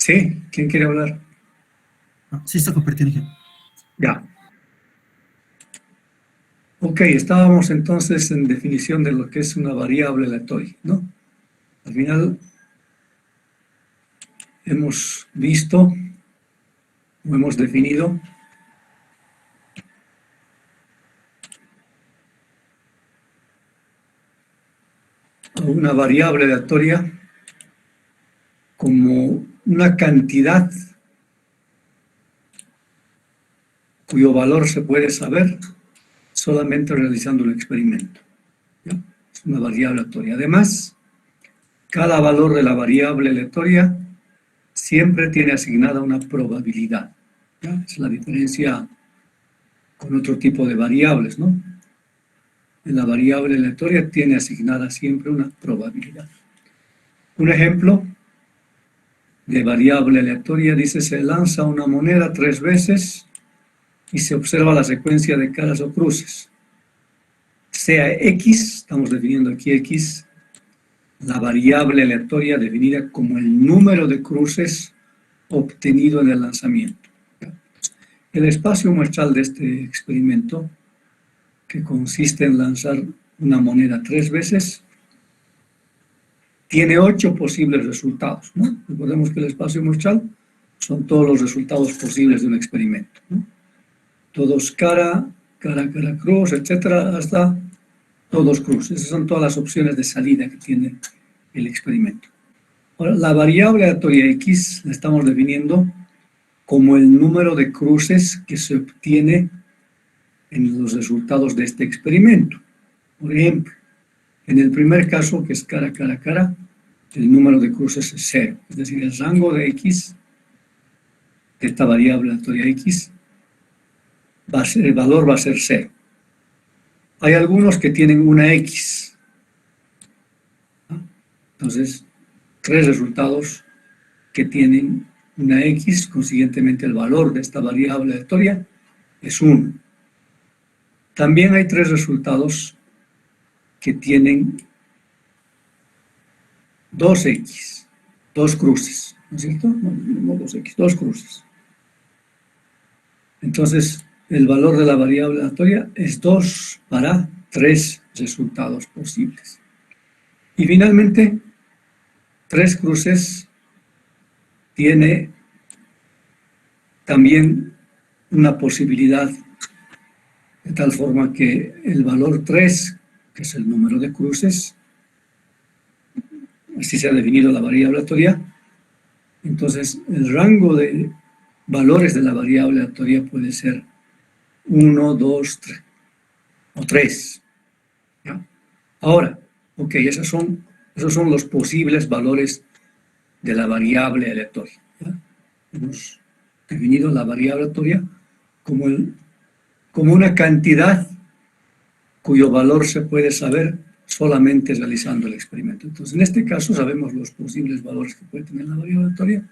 Sí, ¿quién quiere hablar? Sí está compartiendo. Ya. Ok, estábamos entonces en definición de lo que es una variable aleatoria, ¿no? Al final hemos visto o hemos definido a una variable aleatoria como una cantidad cuyo valor se puede saber solamente realizando un experimento. ¿Ya? Es una variable aleatoria. Además, cada valor de la variable aleatoria siempre tiene asignada una probabilidad. ¿Ya? Es la diferencia con otro tipo de variables, ¿no? La variable aleatoria tiene asignada siempre una probabilidad. Un ejemplo de variable aleatoria dice: se lanza una moneda 3 veces y se observa la secuencia de caras o cruces. Sea X, estamos definiendo aquí X, la variable aleatoria definida como el número de cruces obtenido en el lanzamiento. El espacio muestral de este experimento, que consiste en lanzar una moneda 3 veces, tiene 8 posibles resultados, ¿no? Recordemos que el espacio muestral son todos los resultados posibles de un experimento, ¿no? Todos cara, cruz, etcétera, hasta todos cruz. Esas son todas las opciones de salida que tiene el experimento. Ahora, la variable aleatoria X la estamos definiendo como el número de cruces que se obtiene en los resultados de este experimento. Por ejemplo, en el primer caso, que es cara, el número de cruces es 0. Es decir, el rango de X, de esta variable aleatoria X, el valor va a ser 0. Hay algunos que tienen una X. Entonces, 3 resultados que tienen una X, consiguientemente el valor de esta variable aleatoria es 1. También hay 3 resultados que tienen 2X, 2 cruces, ¿no es cierto? No 2X, 2 cruces. Entonces, el valor de la variable aleatoria es 2 para 3 resultados posibles. Y finalmente, 3 cruces tiene también una posibilidad, de tal forma que el valor 3, que es el número de cruces, así se ha definido la variable aleatoria, entonces el rango de valores de la variable aleatoria puede ser 1, 2, 3 o 3. ¿Ya? Ahora, ok, esos son los posibles valores de la variable aleatoria. ¿Ya? Hemos definido la variable aleatoria como una cantidad cuyo valor se puede saber solamente realizando el experimento. Entonces, en este caso sabemos los posibles valores que puede tener la variable aleatoria,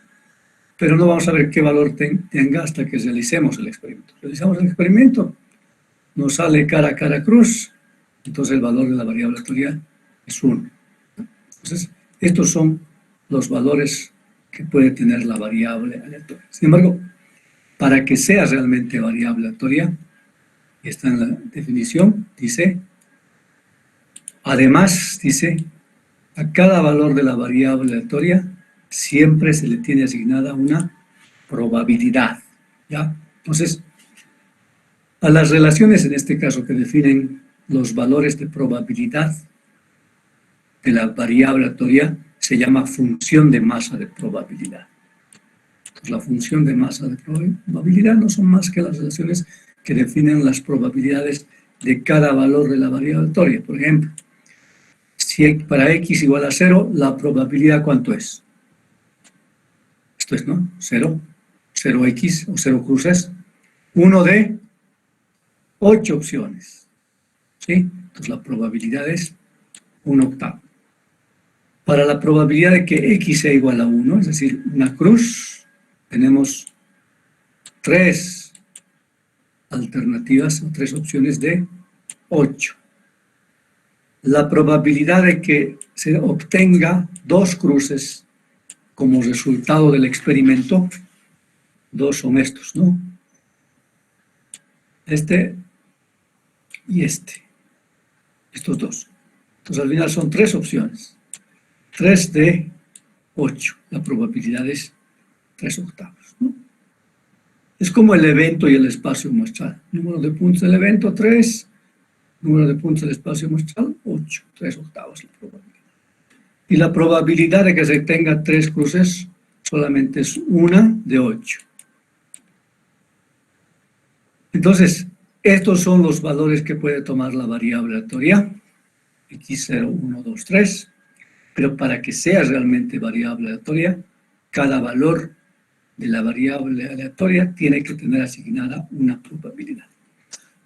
pero no vamos a ver qué valor tenga hasta que realicemos el experimento. Realizamos el experimento, nos sale cara, cruz, entonces el valor de la variable aleatoria es 1. Entonces, estos son los valores que puede tener la variable aleatoria. Sin embargo, para que sea realmente variable aleatoria, y está en la definición, dice, además, dice, a cada valor de la variable aleatoria siempre se le tiene asignada una probabilidad, ¿ya? Entonces, a las relaciones en este caso que definen los valores de probabilidad de la variable aleatoria se llama función de masa de probabilidad. Entonces, la función de masa de probabilidad no son más que las relaciones que definen las probabilidades de cada valor de la variable aleatoria. Por ejemplo, si para x igual a 0, la probabilidad ¿cuánto es? Esto es, ¿no? 0, 0x o 0 cruces, 1 de 8 opciones. ¿Sí? Entonces la probabilidad es 1/8. Para la probabilidad de que x sea igual a 1, es decir, una cruz, tenemos 3 alternativas o 3 opciones de 8. La probabilidad de que se obtenga 2 cruces como resultado del experimento, dos son estos, ¿no? Este y este. Estos dos. Entonces, al final son 3 opciones. 3 de 8. La probabilidad es 3/8, ¿no? Es como el evento y el espacio muestral. Número de puntos del evento, 3. Número de puntos del espacio muestral, 8. 3/8 la probabilidad. Y la probabilidad de que se tenga 3 cruces solamente es 1 de 8. Entonces, estos son los valores que puede tomar la variable aleatoria, x0, 1, 2, 3, pero para que sea realmente variable aleatoria, cada valor de la variable aleatoria tiene que tener asignada una probabilidad.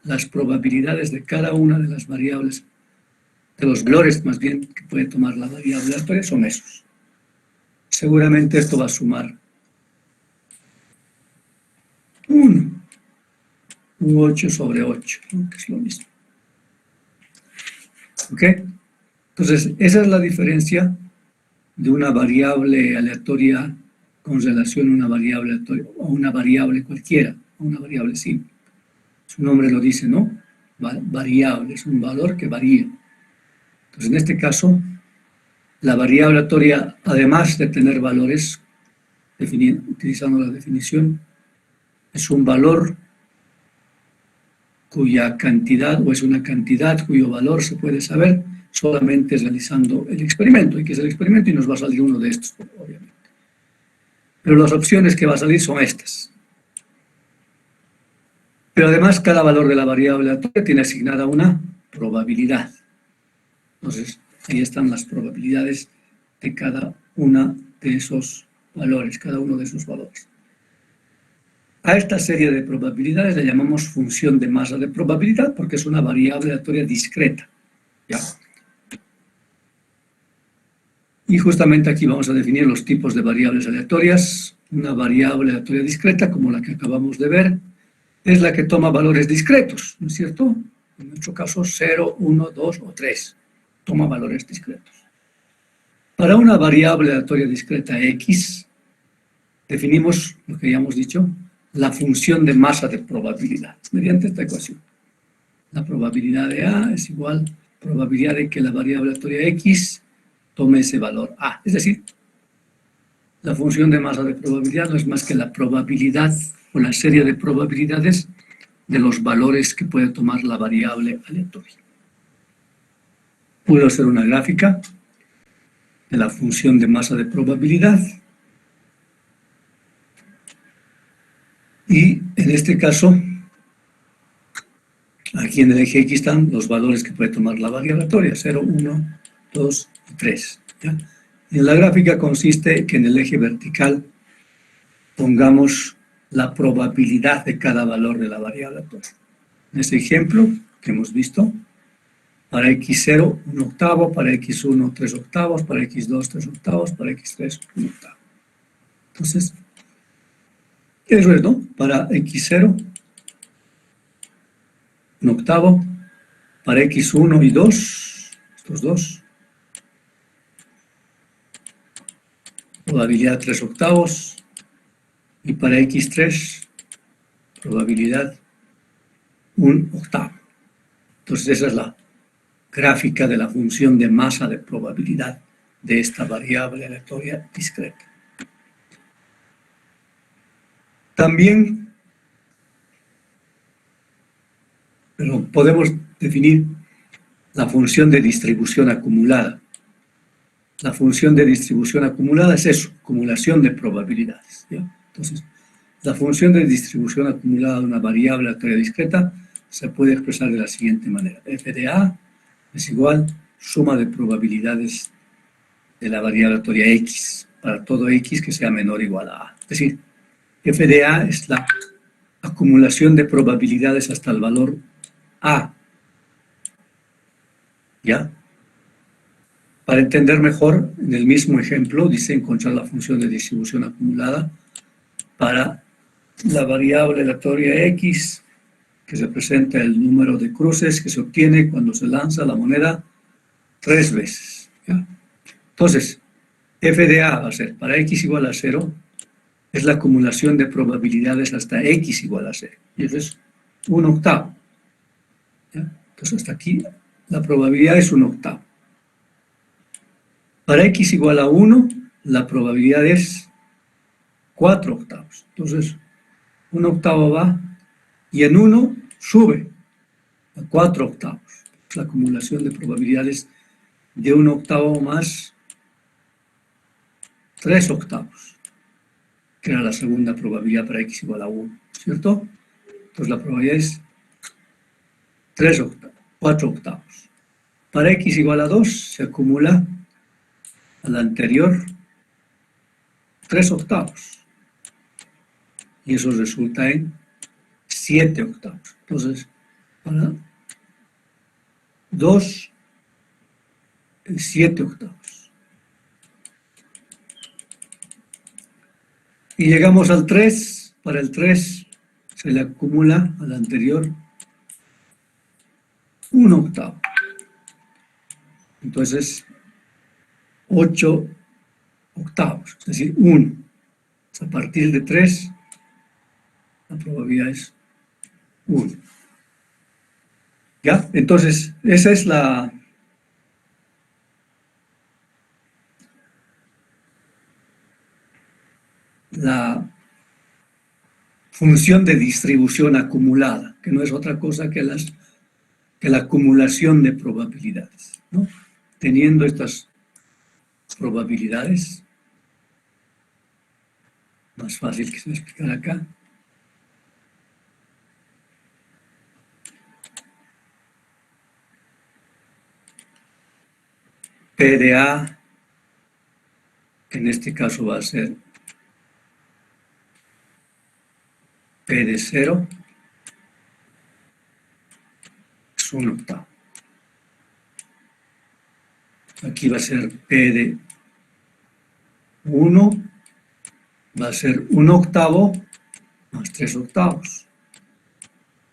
Las probabilidades de cada una de las variables, de los valores más bien que puede tomar la variable aleatoria son esos. Seguramente esto va a sumar 1 u 8 sobre 8, ¿no? Que es lo mismo. ¿Ok? Entonces, esa es la diferencia de una variable aleatoria con relación a una variable aleatoria, o una variable cualquiera, o una variable simple. Su nombre lo dice, ¿no? Variable, es un valor que varía. Entonces, en este caso, la variable aleatoria, además de tener valores, utilizando la definición, es un valor cuya cantidad, o es una cantidad cuyo valor se puede saber solamente realizando el experimento. Hay que hacer el experimento y nos va a salir uno de estos, obviamente. Pero las opciones que va a salir son estas. Pero además, cada valor de la variable aleatoria tiene asignada una probabilidad. Entonces, ahí están las probabilidades de cada una de esos valores, cada uno de esos valores. A esta serie de probabilidades le llamamos función de masa de probabilidad porque es una variable aleatoria discreta. ¿Ya? Y justamente aquí vamos a definir los tipos de variables aleatorias. Una variable aleatoria discreta, como la que acabamos de ver, es la que toma valores discretos, ¿no es cierto? En nuestro caso, 0, 1, 2 o 3. Toma valores discretos. Para una variable aleatoria discreta X, definimos lo que ya hemos dicho, la función de masa de probabilidad, mediante esta ecuación. La probabilidad de A es igual a la probabilidad de que la variable aleatoria X tome ese valor A. Es decir, la función de masa de probabilidad no es más que la probabilidad o la serie de probabilidades de los valores que puede tomar la variable aleatoria. Puedo hacer una gráfica de la función de masa de probabilidad. Y en este caso, aquí en el eje X están los valores que puede tomar la variable aleatoria, 0, 1, 2 y 3. ¿Ya? Y en la gráfica consiste que en el eje vertical pongamos la probabilidad de cada valor de la variable aleatoria. En este ejemplo que hemos visto, para x0, 1/8, para x1, 3/8, para x2, 3/8, para x3, 1/8. Entonces, eso es, ¿no? Para x0, 1/8, para x1 y 2, estos dos, probabilidad 3/8, y para x3, probabilidad 1/8. Entonces, esa es la gráfica de la función de masa de probabilidad de esta variable aleatoria discreta. También, pero podemos definir la función de distribución acumulada. La función de distribución acumulada es eso, acumulación de probabilidades. ¿Ya? Entonces, la función de distribución acumulada de una variable aleatoria discreta se puede expresar de la siguiente manera. F de A es igual suma de probabilidades de la variable aleatoria X para todo X que sea menor o igual a A. Es decir, F de A es la acumulación de probabilidades hasta el valor A. ¿Ya? Para entender mejor, en el mismo ejemplo, dice encontrar la función de distribución acumulada para la variable aleatoria X, que representa el número de cruces que se obtiene cuando se lanza la moneda 3 veces. ¿Ya? Entonces, f de a va a ser, para x igual a 0, es la acumulación de probabilidades hasta x igual a 0. Y eso es 1/8. ¿Ya? Entonces hasta aquí la probabilidad es 1/8. Para x igual a 1, la probabilidad es 4/8. Entonces, 1/8 va y en 1 sube a 4/8. Es la acumulación de probabilidades de 1/8 más 3/8, que era la segunda probabilidad para x igual a 1, ¿cierto? Entonces la probabilidad es 3/8, 4/8. Para x igual a 2 se acumula a la anterior 3/8. Y eso resulta en 7/8. Entonces, para 2 es 7/8. Y llegamos al 3. Para el 3 se le acumula al anterior 1/8. Entonces, 8/8, es decir, 1. A partir de 3, la probabilidad es 1. ¿Ya? Entonces, esa es la función de distribución acumulada, que no es otra cosa que la acumulación de probabilidades, ¿no? Teniendo estas probabilidades, más fácil que se me explicar acá, P de A, que en este caso va a ser P de 0, es 1/8. Aquí va a ser P de 1, va a ser 1/8 más 3/8,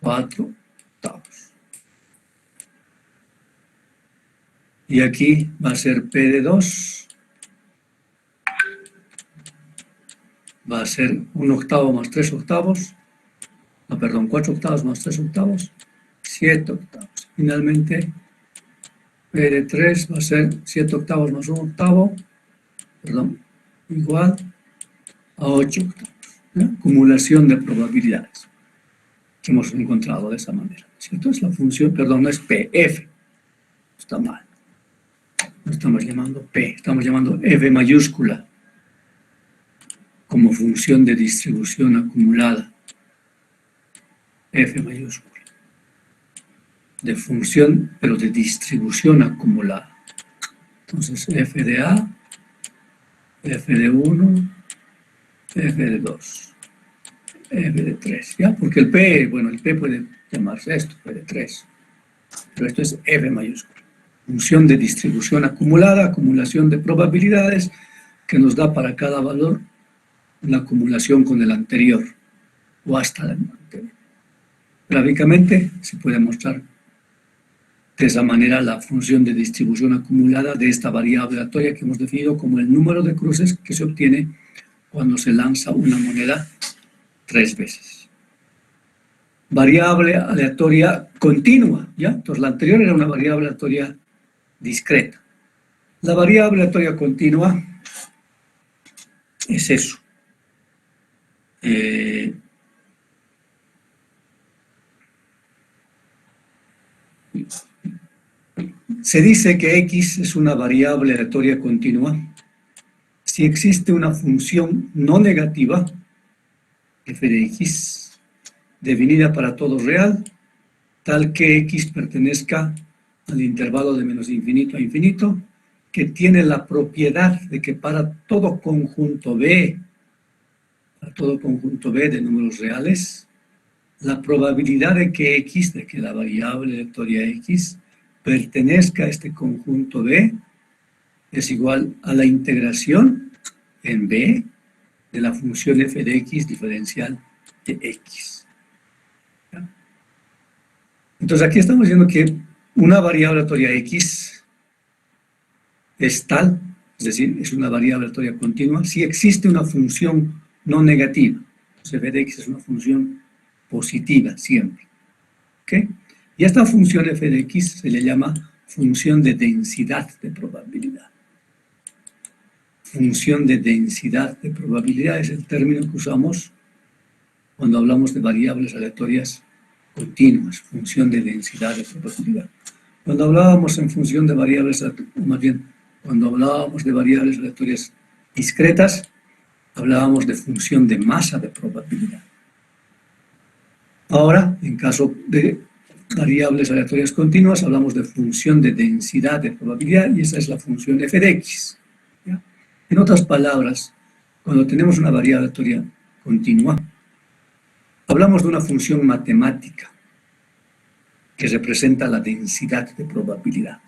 4/8. Y aquí va a ser P de 2, va a ser 1/8 más 3/8, no, perdón, 4/8 más 3/8, 7/8. Finalmente, P de 3 va a ser 7/8 más 1/8, perdón, igual a 8/8. ¿Eh? Acumulación de probabilidades que hemos encontrado de esa manera, ¿cierto? Es la función, perdón, no es P, F, está mal. No estamos llamando P, estamos llamando F mayúscula como función de distribución acumulada. F mayúscula. De función, pero de distribución acumulada. Entonces, F de A, F de 1, F de 2, F de 3, ¿ya? Porque el P, bueno, el P puede llamarse esto, P de 3, pero esto es F mayúscula. Función de distribución acumulada, acumulación de probabilidades, que nos da para cada valor una acumulación con el anterior, o hasta el anterior. Gráficamente se puede mostrar de esa manera la función de distribución acumulada de esta variable aleatoria que hemos definido como el número de cruces que se obtiene cuando se lanza una moneda 3 veces. Variable aleatoria continua, ¿ya? Entonces la anterior era una variable aleatoria discreta. La variable aleatoria continua es eso. Se dice que x es una variable aleatoria continua si existe una función no negativa, f de x, definida para todo real, tal que x pertenezca al intervalo de menos infinito a infinito, que tiene la propiedad de que para todo conjunto B de números reales, la probabilidad de que x, de que la variable aleatoria x, pertenezca a este conjunto B es igual a la integración en B de la función f de x diferencial de x. ¿Ya? Entonces aquí estamos diciendo que una variable aleatoria x es tal, es decir, es una variable aleatoria continua, si existe una función no negativa. Entonces, f de x es una función positiva siempre. ¿Okay? Y a esta función f de x se le llama función de densidad de probabilidad. Función de densidad de probabilidad es el término que usamos cuando hablamos de variables aleatorias continuas, función de densidad de probabilidad. Cuando hablábamos en función de variables, más bien, cuando hablábamos de variables aleatorias discretas, hablábamos de función de masa de probabilidad. Ahora, en caso de variables aleatorias continuas, hablamos de función de densidad de probabilidad y esa es la función f de x. ¿Ya? En otras palabras, cuando tenemos una variable aleatoria continua, hablamos de una función matemática que representa la densidad de probabilidad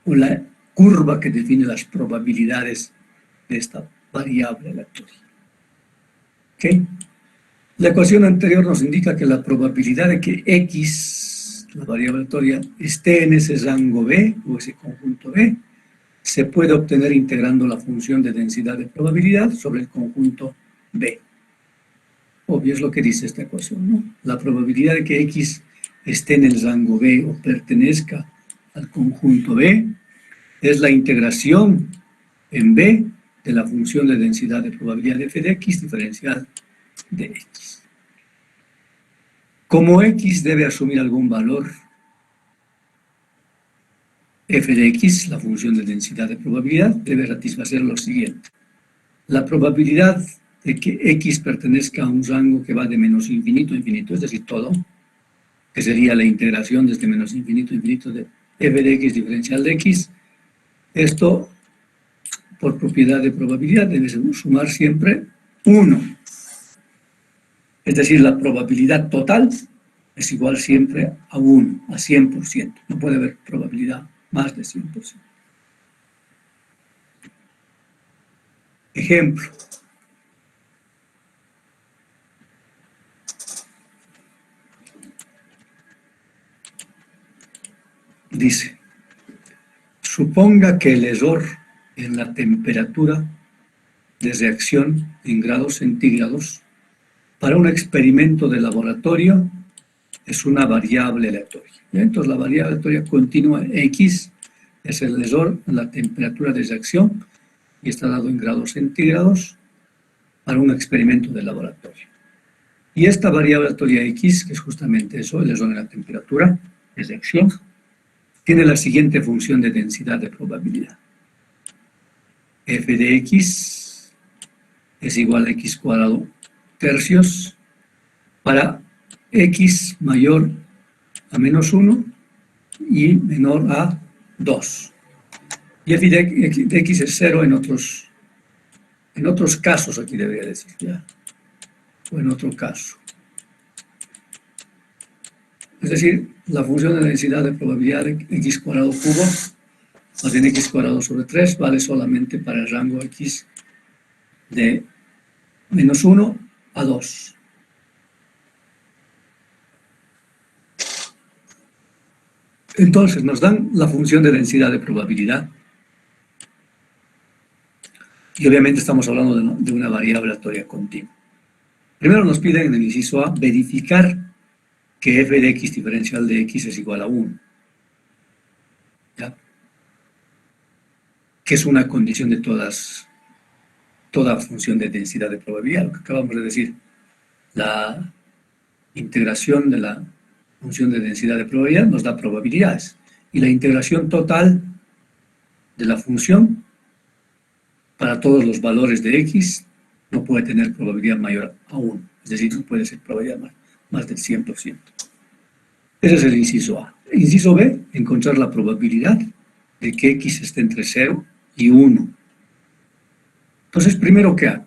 o la curva que define las probabilidades de esta variable aleatoria. ¿Okay? La ecuación anterior nos indica que la probabilidad de que x, la variable aleatoria, esté en ese rango B o ese conjunto B, se puede obtener integrando la función de densidad de probabilidad sobre el conjunto B. Obvio es lo que dice esta ecuación, ¿no? La probabilidad de que x esté en el rango B o pertenezca al conjunto B es la integración en B de la función de densidad de probabilidad de f de x diferencial de x. Como x debe asumir algún valor, f de x, la función de densidad de probabilidad, debe satisfacer lo siguiente. La probabilidad de que x pertenezca a un rango que va de menos infinito a infinito, es decir, todo, que sería la integración desde menos infinito a infinito de f de x diferencial de x, esto, por propiedad de probabilidad, debe sumar siempre 1. Es decir, la probabilidad total es igual siempre a 1, a 100%. No puede haber probabilidad más de 100%. Ejemplo. Dice, suponga que el error en la temperatura de reacción en grados centígrados para un experimento de laboratorio es una variable aleatoria. Entonces, la variable aleatoria continua x es el error en la temperatura de reacción y está dado en grados centígrados para un experimento de laboratorio. Y esta variable aleatoria x, que es justamente eso, el error en la temperatura de reacción, tiene la siguiente función de densidad de probabilidad. F de x es igual a x cuadrado tercios para x mayor a menos 1 y menor a 2. Y f de x es 0 en otros casos, aquí debería decir, ¿ya? O en otro caso. Es decir, la función de densidad de probabilidad de x cuadrado cubo más bien x cuadrado sobre 3 vale solamente para el rango x de menos 1 a 2. Entonces nos dan la función de densidad de probabilidad y obviamente estamos hablando de una variable aleatoria continua. Primero nos piden en el inciso A verificar que f de x diferencial de x es igual a 1. ¿Ya? Que es una condición de toda función de densidad de probabilidad, lo que acabamos de decir. La integración de la función de densidad de probabilidad nos da probabilidades. Y la integración total de la función para todos los valores de x no puede tener probabilidad mayor a 1. Es decir, no puede ser probabilidad más del 100%. Ese es el inciso A. El inciso B, encontrar la probabilidad de que x esté entre 0 y 1. Entonces, primero, ¿qué hago?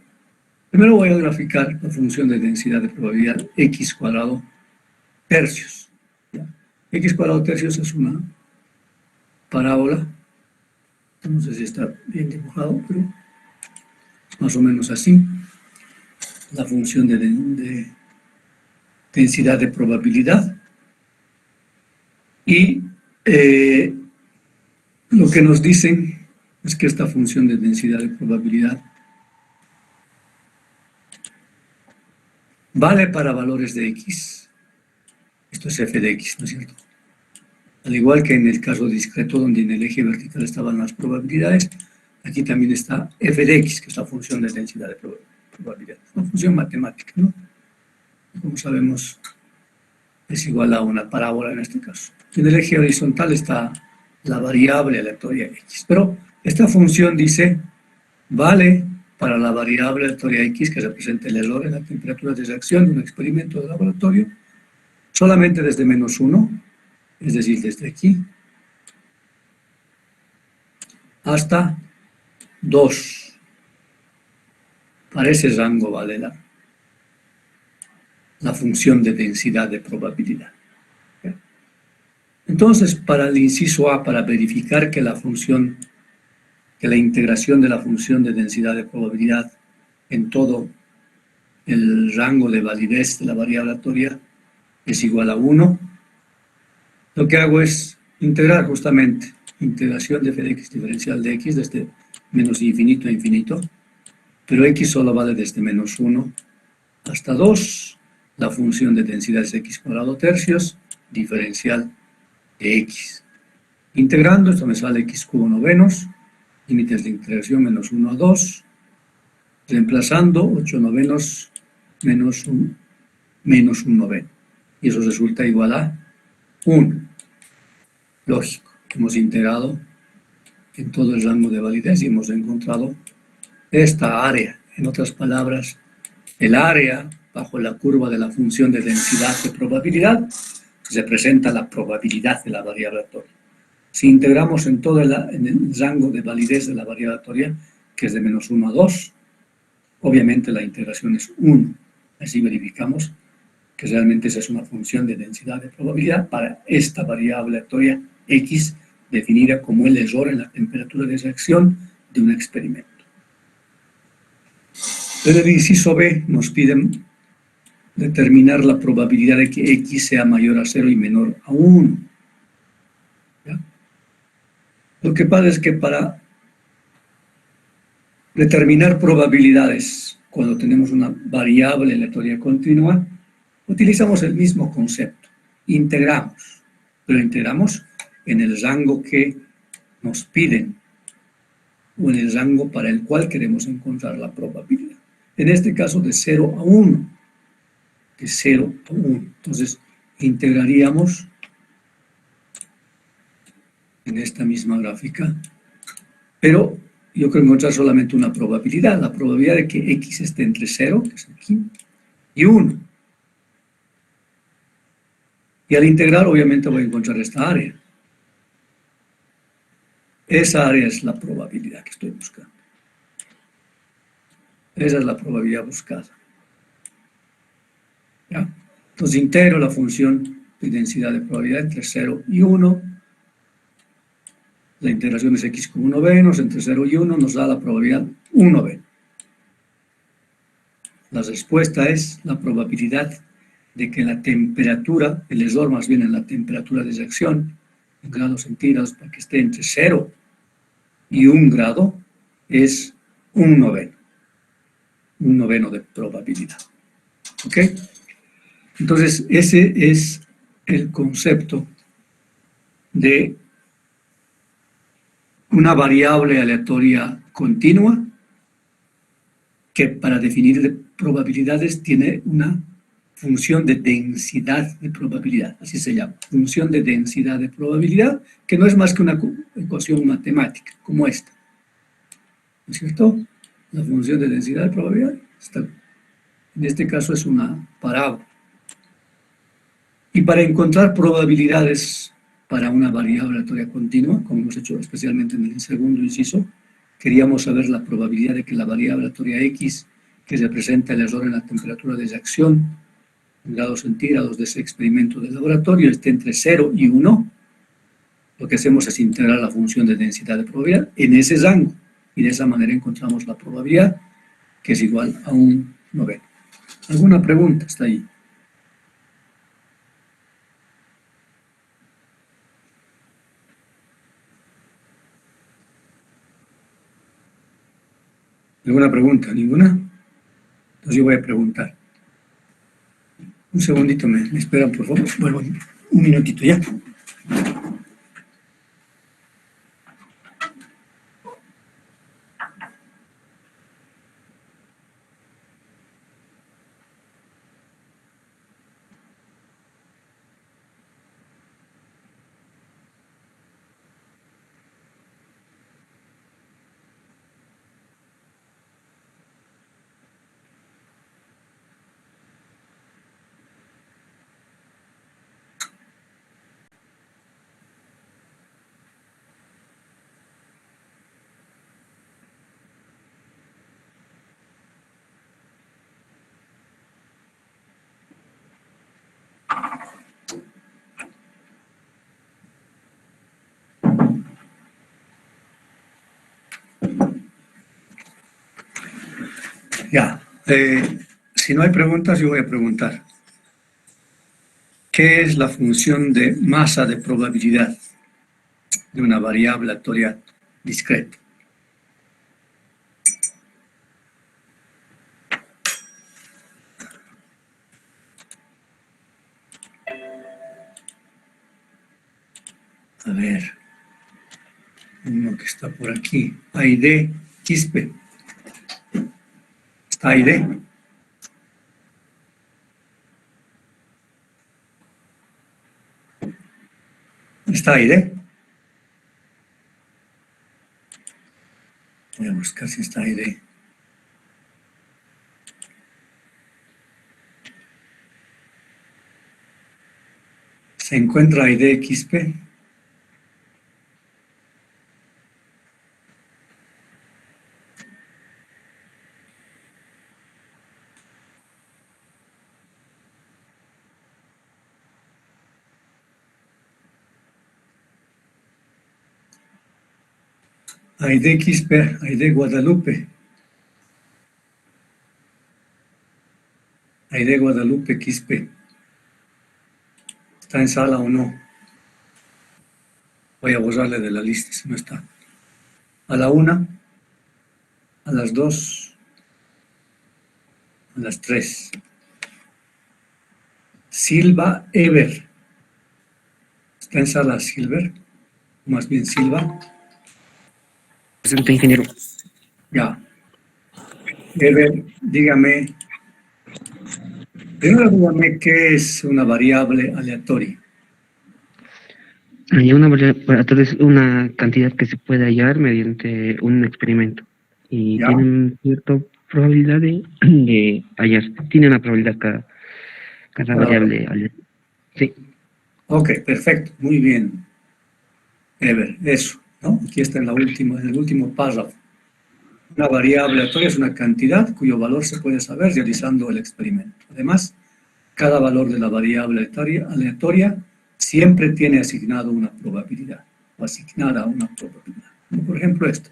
Primero voy a graficar la función de densidad de probabilidad x cuadrado tercios. ¿Ya? X cuadrado tercios es una parábola. No sé si está bien dibujado, pero más o menos así. La función de densidad de probabilidad. Y lo que nos dicen es que esta función de densidad de probabilidad vale para valores de x. Esto es f de x, ¿no es cierto? Al igual que en el caso discreto, donde en el eje vertical estaban las probabilidades, aquí también está f de x, que es la función de densidad de probabilidad. Es una función matemática, ¿no? Como sabemos, es igual a una parábola en este caso. En el eje horizontal está la variable aleatoria x. Pero esta función dice, vale para la variable aleatoria x que representa el error en la temperatura de reacción de un experimento de laboratorio, solamente desde -1, es decir, desde aquí, hasta 2. Para ese rango vale la función de densidad de probabilidad. Entonces, para el inciso A, para verificar que la integración de la función de densidad de probabilidad en todo el rango de validez de la variable aleatoria es igual a 1, lo que hago es integrar justamente integración de f de x diferencial de x desde menos infinito a infinito, pero x solo vale desde -1 hasta 2, la función de densidad es x cuadrado tercios, diferencial de x. Integrando, esto me sale x cubo novenos, límites de integración -1 a 2, reemplazando 8 novenos menos 1 noveno. Y eso resulta igual a 1. Lógico, hemos integrado en todo el rango de validez y hemos encontrado esta área. En otras palabras, el área bajo la curva de la función de densidad de probabilidad representa la probabilidad de la variable aleatoria. Si integramos en todo en el rango de validez de la variable aleatoria, que es de -1 a 2, obviamente la integración es 1. Así verificamos que realmente esa es una función de densidad de probabilidad para esta variable aleatoria x, definida como el error en la temperatura de reacción de un experimento. Pero el inciso B nos piden determinar la probabilidad de que x sea mayor a 0 y menor a 1. ¿Ya? Lo que pasa es que para determinar probabilidades cuando tenemos una variable aleatoria continua, utilizamos el mismo concepto, integramos, pero integramos en el rango que nos piden o en el rango para el cual queremos encontrar la probabilidad. En este caso de 0 a 1, de 0 a 1. Entonces, integraríamos en esta misma gráfica, pero yo quiero encontrar solamente una probabilidad, la probabilidad de que x esté entre 0, que es aquí, y 1. Y al integrar, obviamente, voy a encontrar esta área. Esa área es la probabilidad que estoy buscando. Esa es la probabilidad buscada. ¿Ya? Entonces, integro la función de densidad de probabilidad entre 0 y 1. La integración es x cubo novenos, entre 0 y 1 nos da la probabilidad 1 noveno. La respuesta es la probabilidad de que la temperatura, el error más bien en la temperatura de reacción, en grados centígrados, para que esté entre 0 y 1 grado, es 1 noveno. 1 noveno de probabilidad. ¿Ok? Entonces, ese es el concepto de una variable aleatoria continua que para definir probabilidades tiene una función de densidad de probabilidad, así se llama, función de densidad de probabilidad, que no es más que una ecuación matemática, como esta. ¿No es cierto? La función de densidad de probabilidad, en este caso es una parábola. Y para encontrar probabilidades para una variable aleatoria continua, como hemos hecho especialmente en el segundo inciso, queríamos saber la probabilidad de que la variable aleatoria x, que representa el error en la temperatura de reacción en grados centígrados de ese experimento de laboratorio, esté entre 0 y 1. Lo que hacemos es integrar la función de densidad de probabilidad en ese rango, y de esa manera encontramos la probabilidad, que es igual a 1 noveno. ¿Alguna pregunta? Está ahí. ¿Alguna pregunta? ¿Ninguna? Entonces yo voy a preguntar. Un segundito, me esperan, por favor. Vuelvo un minutito ya. Ya. Si no hay preguntas, yo voy a preguntar. ¿Qué es la función de masa de probabilidad de una variable aleatoria discreta? A ver, uno que está por aquí. Aide Quispe. ¿Está Aide? ¿Está Aide? Voy a buscar si está Aide. ¿Se encuentra Aide Quispe? Aide Quispe, Aide Guadalupe. Aide Guadalupe Quispe. ¿Está en sala o no? Voy a borrarle de la lista si no está. A la 1, a las 2, a las 3. Silva Ever. ¿Está en sala Silver? Más bien Silva. Presente, ingeniero. Ya. Ever, dígame. Primero dígame qué es una variable aleatoria. Una variable es una cantidad que se puede hallar mediante un experimento y ¿Ya? tienen cierta probabilidad de hallar. Tiene una probabilidad cada variable. Sí. Ok, perfecto. Muy bien. Ever, eso, ¿no? Aquí está en el último párrafo. Una variable aleatoria es una cantidad cuyo valor se puede saber realizando el experimento. Además, cada valor de la variable aleatoria siempre tiene asignado una probabilidad, o asignada una probabilidad. Como por ejemplo esto.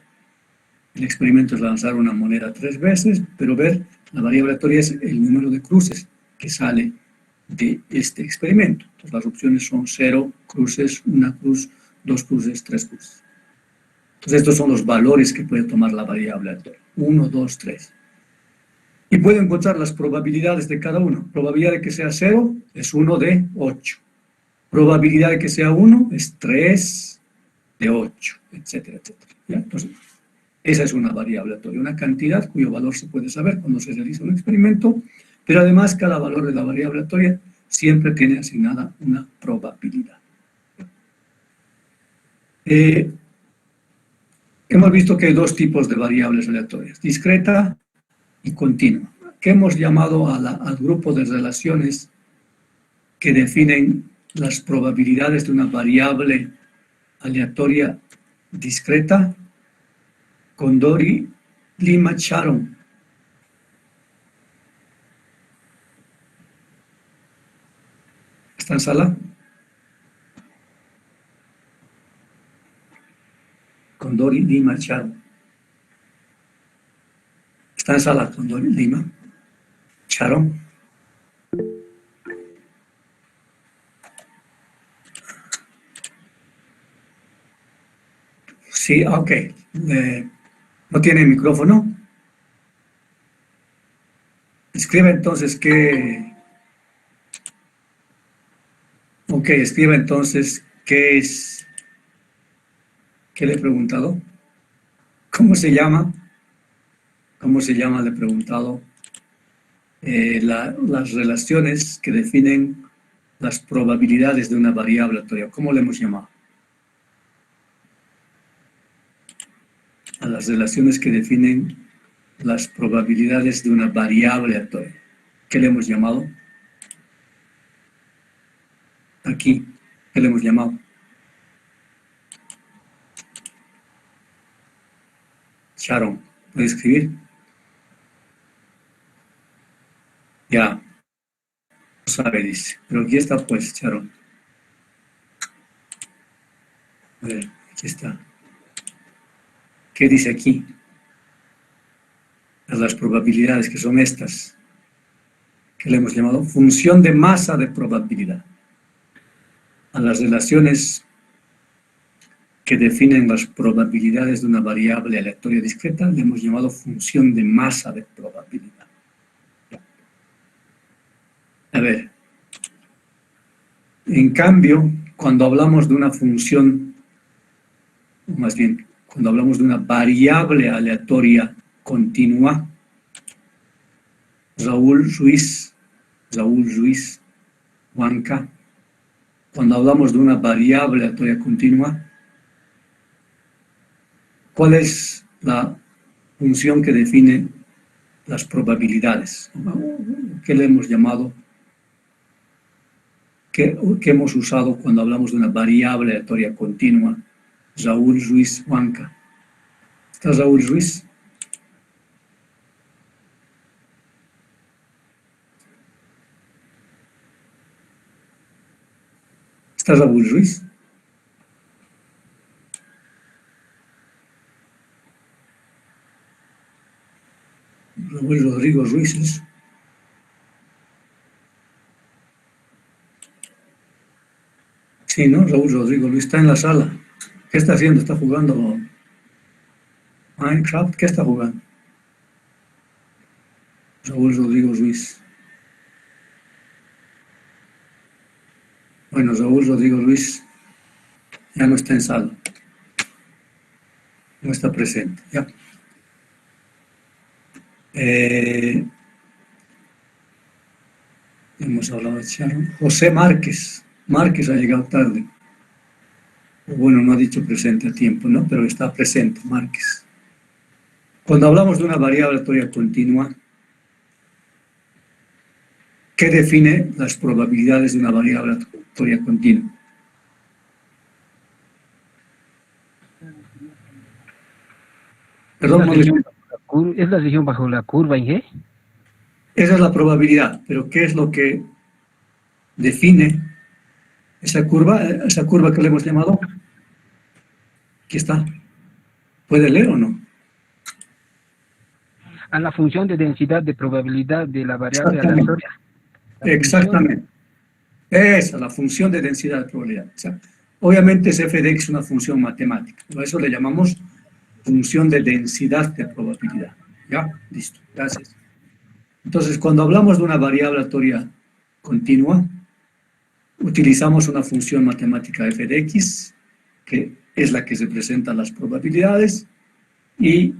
El experimento es lanzar una moneda 3 veces, pero ver la variable aleatoria es el número de cruces que sale de este experimento. Entonces las opciones son 0 cruces, 1 cruz, 2 cruces, 3 cruces. Entonces estos son los valores que puede tomar la variable aleatoria. 1, 2, 3. Y puedo encontrar las probabilidades de cada uno. Probabilidad de que sea 0 es 1 de 8. Probabilidad de que sea 1 es 3 de 8, etcétera, etcétera. ¿Ya? Entonces, esa es una variable aleatoria, una cantidad cuyo valor se puede saber cuando se realiza un experimento, pero además cada valor de la variable aleatoria siempre tiene asignada una probabilidad. Hemos visto que hay dos tipos de variables aleatorias, discreta y continua, que hemos llamado al grupo de relaciones que definen las probabilidades de una variable aleatoria discreta, Condori, Lima, Sharon. ¿Está en sala? Condori, Lima, Sharon. ¿Está en sala Condori, Lima? Sharon. Sí, ok. ¿No tiene micrófono? Escriba entonces escriba entonces qué es, ¿qué le he preguntado? ¿Cómo se llama? ¿Cómo se llama? Le he preguntado. Las relaciones que definen las probabilidades de una variable aleatoria. ¿Cómo le hemos llamado? A las relaciones que definen las probabilidades de una variable aleatoria. ¿Qué le hemos llamado? Aquí, ¿qué le hemos llamado? Sharon, ¿puede escribir? Ya, no sabe, dice. Pero aquí está, pues, Sharon. A ver, aquí está. ¿Qué dice aquí? Las probabilidades, que son estas, que le hemos llamado función de masa de probabilidad. A las relaciones que definen las probabilidades de una variable aleatoria discreta le hemos llamado función de masa de probabilidad. A ver, en cambio, cuando hablamos de una función, o más bien, cuando hablamos de una variable aleatoria continua, Raúl Ruiz, Huanca, cuando hablamos de una variable aleatoria continua, ¿cuál es la función que define las probabilidades? ¿Qué le hemos llamado? ¿Qué hemos usado cuando hablamos de una variable aleatoria continua? Raúl Ruiz Huanca. ¿Está Raúl Ruiz? ¿Está Raúl Ruiz? Raúl Rodrigo Ruiz es. Sí, ¿no? Raúl Rodrigo Ruiz está en la sala. ¿Qué está haciendo? ¿Está jugando Minecraft? ¿Qué está jugando? Raúl Rodrigo Ruiz. Bueno, Raúl Rodrigo Ruiz ya no está en sala. No está presente, ya. Hemos hablado de Sharon. José Márquez. Márquez ha llegado tarde. Bueno, no ha dicho presente a tiempo, ¿no? Pero está presente, Márquez. Cuando hablamos de una variable aleatoria continua, ¿qué define las probabilidades de una variable aleatoria continua? Perdón, no ¿Es la región bajo la curva en G? esa es la probabilidad, pero ¿qué es lo que define esa curva que le hemos llamado? Aquí está. ¿Puede leer o no? A la función de densidad de probabilidad de la variable Exactamente. aleatoria. Exactamente. Esa, la función de densidad de probabilidad. O sea, obviamente es f de x una función matemática. A eso le llamamos función de densidad de probabilidad. ¿Ya? Listo. Gracias. Entonces, cuando hablamos de una variable aleatoria continua, utilizamos una función matemática f de x, que es la que representa las probabilidades, y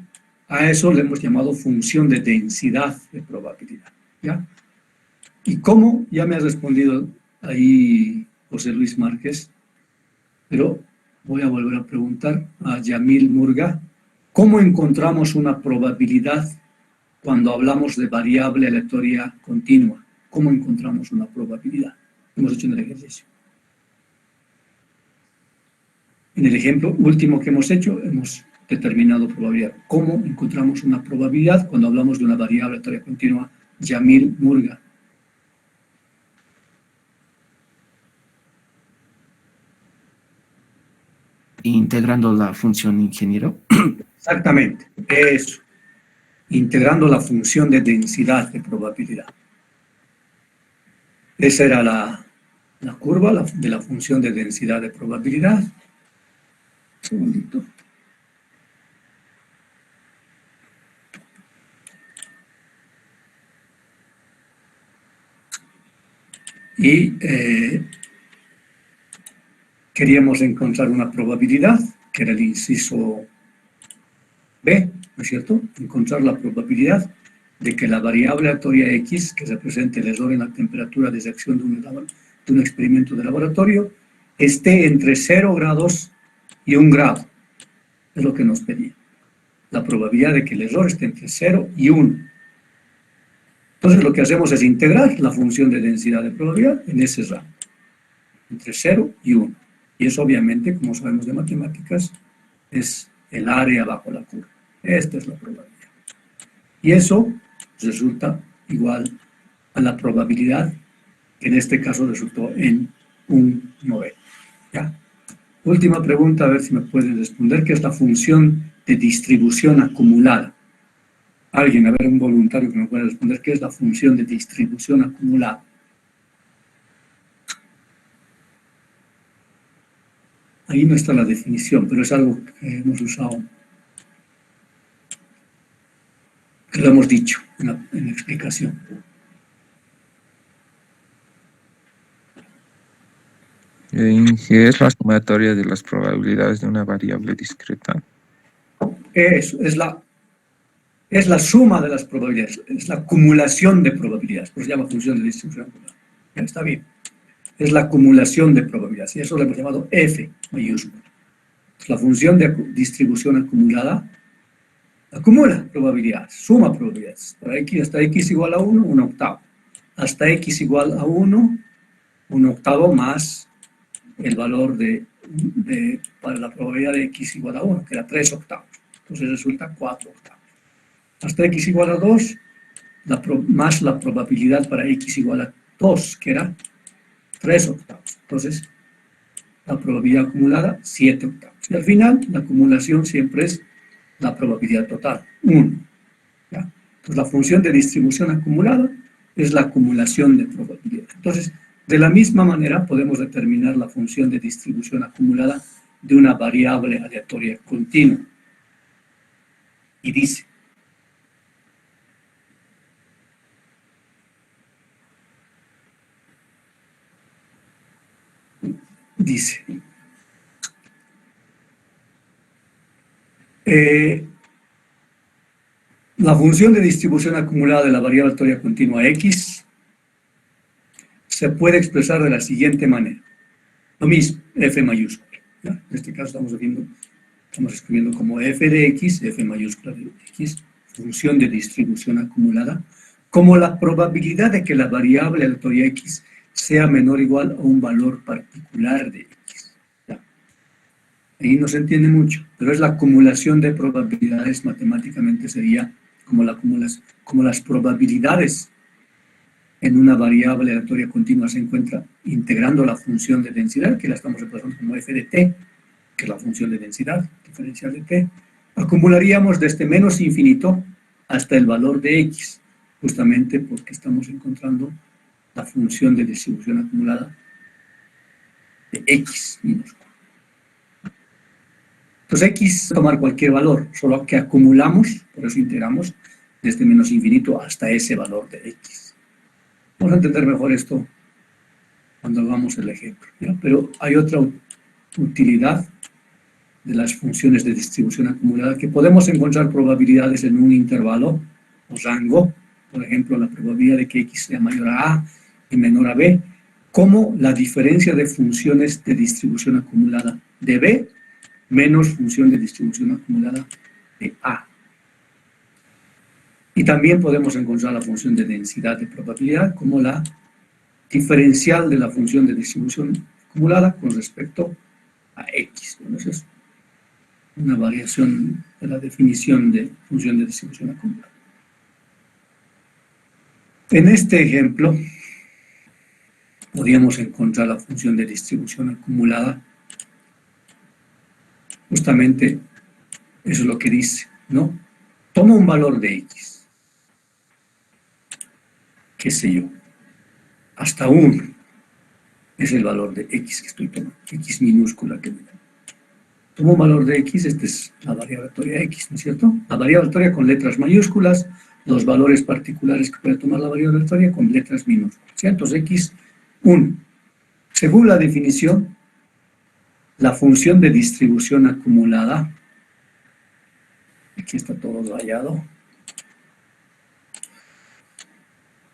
a eso le hemos llamado función de densidad de probabilidad. ¿Ya? ¿Y cómo? Ya me ha respondido ahí José Luis Márquez, pero voy a volver a preguntar a Yamil Murga, ¿cómo encontramos una probabilidad cuando hablamos de variable aleatoria continua? ¿Cómo encontramos una probabilidad? Hemos hecho en el ejercicio. En el ejemplo último que hemos hecho, hemos determinado probabilidad. ¿Cómo encontramos una probabilidad cuando hablamos de una variable aleatoria continua? Yamil Murga. Integrando la función ingeniero. Exactamente, eso. Integrando la función de densidad de probabilidad. Esa era la curva de la función de densidad de probabilidad. Un segundito. y queríamos encontrar una probabilidad, que era el inciso B, ¿no es cierto? Encontrar la probabilidad de que la variable aleatoria X, que representa el error en la temperatura de reacción de un experimento de laboratorio, esté entre 0 grados y 1 grado. Es lo que nos pedía. La probabilidad de que el error esté entre 0 y 1. Entonces lo que hacemos es integrar la función de densidad de probabilidad en ese rango, entre 0 y 1. Y eso obviamente, como sabemos de matemáticas, es el área bajo la curva. Esta es la probabilidad. Y eso resulta igual a la probabilidad, que en este caso resultó en 1/9. ¿Ya? Última pregunta, a ver si me pueden responder, ¿qué es la función de distribución acumulada? Alguien, a ver, un voluntario que me pueda responder, ¿qué es la función de distribución acumulada? Ahí no está la definición, pero es algo que hemos usado, que lo hemos dicho en la explicación. Es la sumatoria de las probabilidades de una variable discreta. Eso, es la suma de las probabilidades, es la acumulación de probabilidades, por eso se llama función de distribución acumulada. Ya está bien. Es la acumulación de probabilidades, y eso lo hemos llamado F mayúscula. La función de distribución acumulada acumula probabilidades, suma probabilidades. Para x, hasta x igual a 1, 1/8. Hasta x igual a 1, 1/8 más el valor para la probabilidad de x igual a 1, que era 3/8. Entonces resulta 4/8. Hasta x igual a 2, más la probabilidad para x igual a 2, que era 3/8. Entonces, la probabilidad acumulada, 7/8. Y al final, la acumulación siempre es la probabilidad total, 1. ¿Ya? Entonces, la función de distribución acumulada es la acumulación de probabilidad. Entonces, de la misma manera, podemos determinar la función de distribución acumulada de una variable aleatoria continua. Y dice, la función de distribución acumulada de la variable aleatoria continua x se puede expresar de la siguiente manera. Lo mismo, f mayúscula. ¿Ya? En este caso estamos escribiendo como f de x, f mayúscula de x, función de distribución acumulada, como la probabilidad de que la variable aleatoria x sea menor o igual a un valor particular de x. ¿Ya? Ahí no se entiende mucho, pero es la acumulación de probabilidades, matemáticamente sería como las probabilidades en una variable aleatoria continua se encuentra integrando la función de densidad, que la estamos representando como f de t, que es la función de densidad diferencial de t, acumularíamos desde menos infinito hasta el valor de x, justamente porque estamos encontrando la función de distribución acumulada de x minúscula. Entonces x va a tomar cualquier valor, solo que acumulamos, por eso integramos desde menos infinito hasta ese valor de x. Vamos a entender mejor esto cuando hagamos el ejemplo, ¿ya? Pero hay otra utilidad de las funciones de distribución acumulada, que podemos encontrar probabilidades en un intervalo o rango, por ejemplo, la probabilidad de que x sea mayor a a y menor a b, como la diferencia de funciones de distribución acumulada de b menos función de distribución acumulada de a. Y también podemos encontrar la función de densidad de probabilidad como la diferencial de la función de distribución acumulada con respecto a x. Bueno, eso es una variación de la definición de función de distribución acumulada. En este ejemplo, podríamos encontrar la función de distribución acumulada. Justamente eso es lo que dice, ¿no? Toma un valor de x, qué sé yo, hasta 1 es el valor de x que estoy tomando, x minúscula que me da. Tomo un valor de x, esta es la variable aleatoria x, ¿no es cierto? La variable aleatoria con letras mayúsculas, los valores particulares que puede tomar la variable aleatoria con letras minúsculas, ¿cierto? Entonces x 1. Según la definición, la función de distribución acumulada, aquí está todo rayado,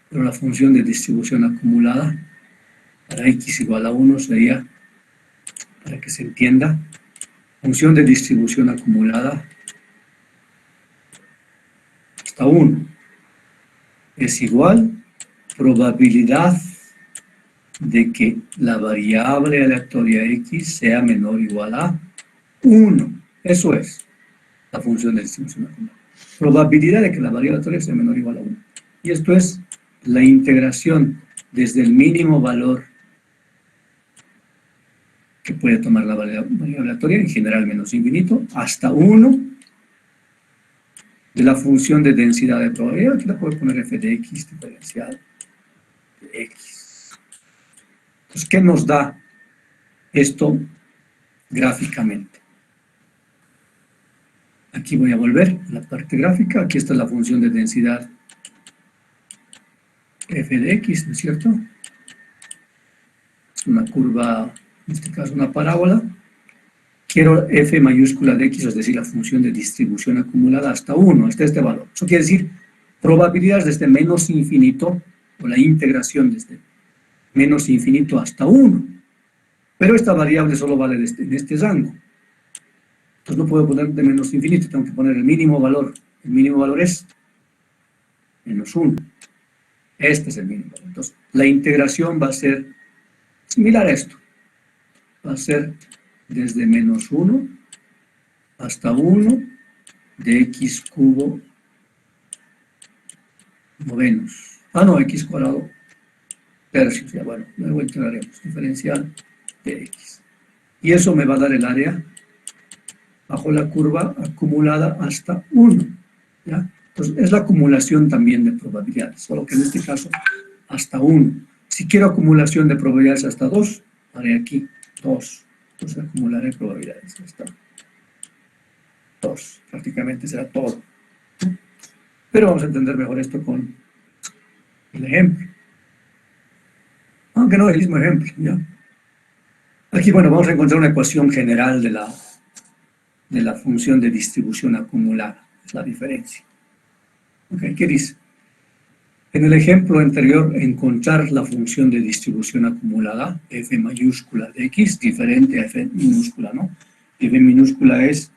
pero la función de distribución acumulada para x igual a 1 sería, para que se entienda, función de distribución acumulada hasta 1 es igual probabilidad de que la variable aleatoria x sea menor o igual a 1. Eso es la función de distribución acumulada. Probabilidad de que la variable aleatoria sea menor o igual a 1. Y esto es la integración desde el mínimo valor que puede tomar la variable aleatoria, en general menos infinito, hasta 1 de la función de densidad de probabilidad. Aquí la puedo poner f de x diferencial de x. Entonces, ¿qué nos da esto gráficamente? Aquí voy a volver a la parte gráfica. Aquí está la función de densidad f de x, ¿no es cierto? Es una curva, en este caso una parábola. Quiero f mayúscula de x, es decir, la función de distribución acumulada hasta 1, hasta este valor. Eso quiere decir probabilidades desde menos infinito, o la integración desde menos infinito hasta 1. Pero esta variable solo vale en este rango. Entonces no puedo poner de menos infinito, tengo que poner el mínimo valor. El mínimo valor es menos 1. Este es el mínimo valor. Entonces, la integración va a ser similar a esto. Va a ser desde menos 1 hasta 1 de x cubo novenos. X cuadrado tercios. Ya bueno, luego integraremos. Diferencial de x. Y eso me va a dar el área bajo la curva acumulada hasta 1. ¿Ya? Entonces, es la acumulación también de probabilidades, solo que en este caso hasta 1. Si quiero acumulación de probabilidades hasta 2, haré aquí 2. Entonces acumularé probabilidades hasta 2. Prácticamente será todo. Pero vamos a entender mejor esto con el ejemplo. Aunque no es el mismo ejemplo, ¿ya? Aquí, bueno, vamos a encontrar una ecuación general de la función de distribución acumulada. Es la diferencia. Okay, ¿qué dice? En el ejemplo anterior, encontrar la función de distribución acumulada, f mayúscula de x, diferente a f minúscula, ¿no? F minúscula es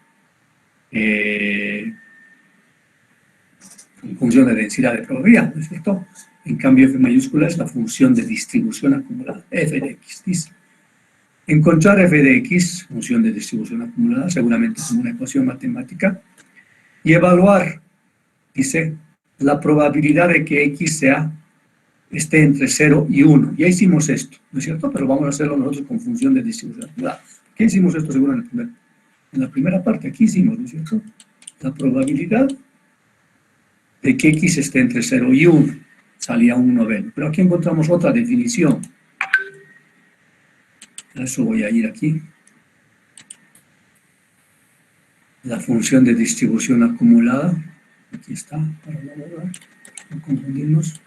función de densidad de probabilidad, ¿no es cierto? En cambio, f mayúscula es la función de distribución acumulada, f de x, dice. Encontrar f de x, función de distribución acumulada, seguramente como una ecuación matemática, y evaluar, dice, la probabilidad de que x esté entre 0 y 1. Ya hicimos esto, ¿no es cierto? Pero vamos a hacerlo nosotros con función de distribución acumulada. ¿Qué hicimos esto seguro en la primera parte? Aquí hicimos, ¿no es cierto? La probabilidad de que x esté entre 0 y 1. Salía un noveno. Pero aquí encontramos otra definición. A eso voy a ir aquí. La función de distribución acumulada. Aquí está, para no confundirnos.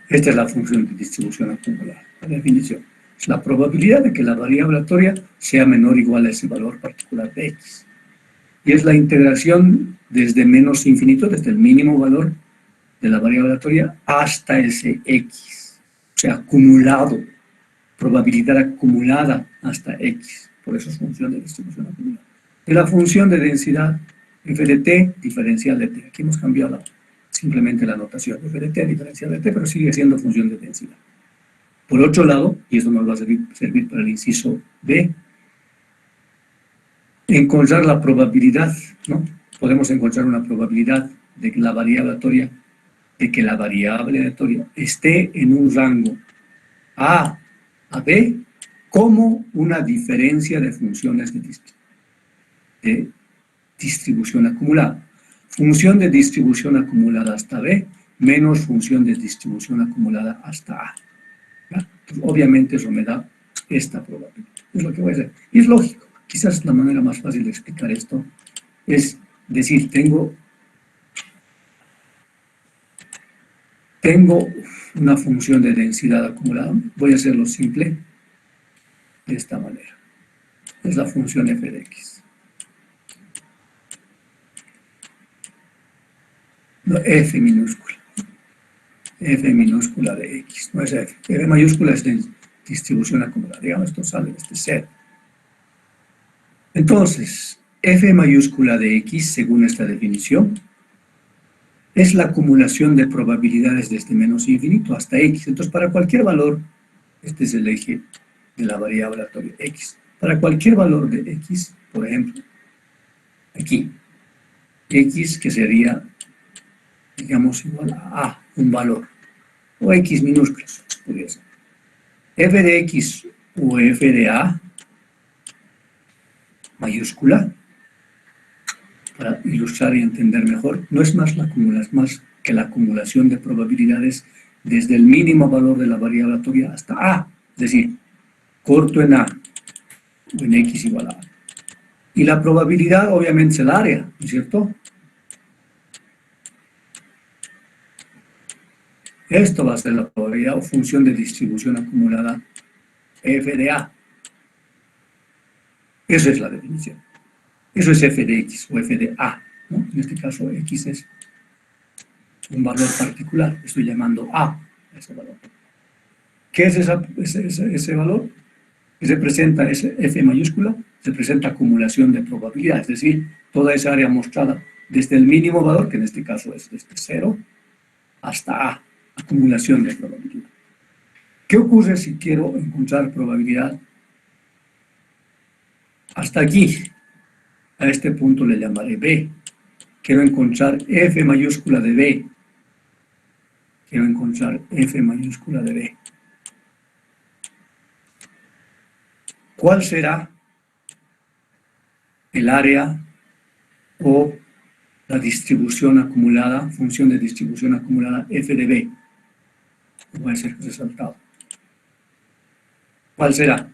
Esta es la función de distribución acumulada. La definición. Es la probabilidad de que la variable aleatoria sea menor o igual a ese valor particular de x. Y es la integración desde menos infinito, desde el mínimo valor de la variable aleatoria hasta ese x. O sea, acumulado. Probabilidad acumulada hasta x. Por eso es función de distribución acumulada. De la función de densidad f de t, diferencial de t. Aquí hemos cambiado simplemente la notación. F de t, diferencial de t, pero sigue siendo función de densidad. Por otro lado, y esto nos va a servir para el inciso B, encontrar la probabilidad, ¿no? Podemos encontrar una probabilidad de que la variable aleatoria esté en un rango A a B como una diferencia de funciones de distribución acumulada. Función de distribución acumulada hasta B menos función de distribución acumulada hasta A. ¿Ya? Entonces, obviamente eso me da esta probabilidad. Es lo que voy a hacer. Y es lógico. Quizás la manera más fácil de explicar esto es decir, tengo tengo una función de densidad acumulada. Voy a hacerlo simple de esta manera. Es la función f de x. No, f minúscula. F minúscula de x. No es f. F mayúscula es de distribución acumulada. Digamos, esto sale de este cero. Entonces, f mayúscula de x, según esta definición, es la acumulación de probabilidades desde menos infinito hasta x. Entonces, para cualquier valor, este es el eje de la variable aleatoria x. Para cualquier valor de x, por ejemplo, aquí, x que sería, digamos, igual a un valor, o x minúsculas, podría ser. F de x o f de a mayúscula, para ilustrar y entender mejor, no es más que la acumulación de probabilidades desde el mínimo valor de la variable aleatoria hasta a, es decir, corto en a o en x igual a a. Y la probabilidad obviamente es el área, ¿no es cierto? Esto va a ser la probabilidad o función de distribución acumulada f de a. Esa es la definición. Eso es f de x o f de a, ¿no? En este caso, x es un valor particular. Estoy llamando a ese valor. ¿Qué es ese valor? Que representa ese f mayúscula, representa acumulación de probabilidad, es decir, toda esa área mostrada desde el mínimo valor, que en este caso es desde 0, hasta a, acumulación de probabilidad. ¿Qué ocurre si quiero encontrar probabilidad hasta aquí? A este punto le llamaré b. Quiero encontrar f mayúscula de b. Quiero encontrar f mayúscula de b. ¿Cuál será el área o la distribución acumulada, función de distribución acumulada f de b? Voy a ser resaltado. ¿Cuál será?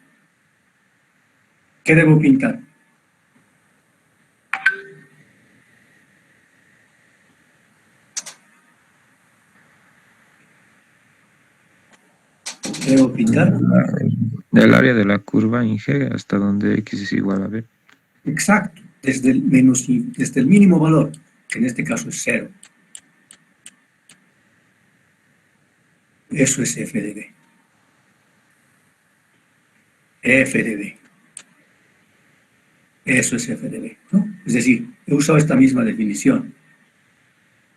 ¿Qué debo pintar? ¿Qué debo pintar? Del área de la curva en G hasta donde x es igual a b. Exacto, desde el mínimo valor, que en este caso es 0. Eso es f de b. F de b. Eso es f de b, ¿no? Es decir, he usado esta misma definición.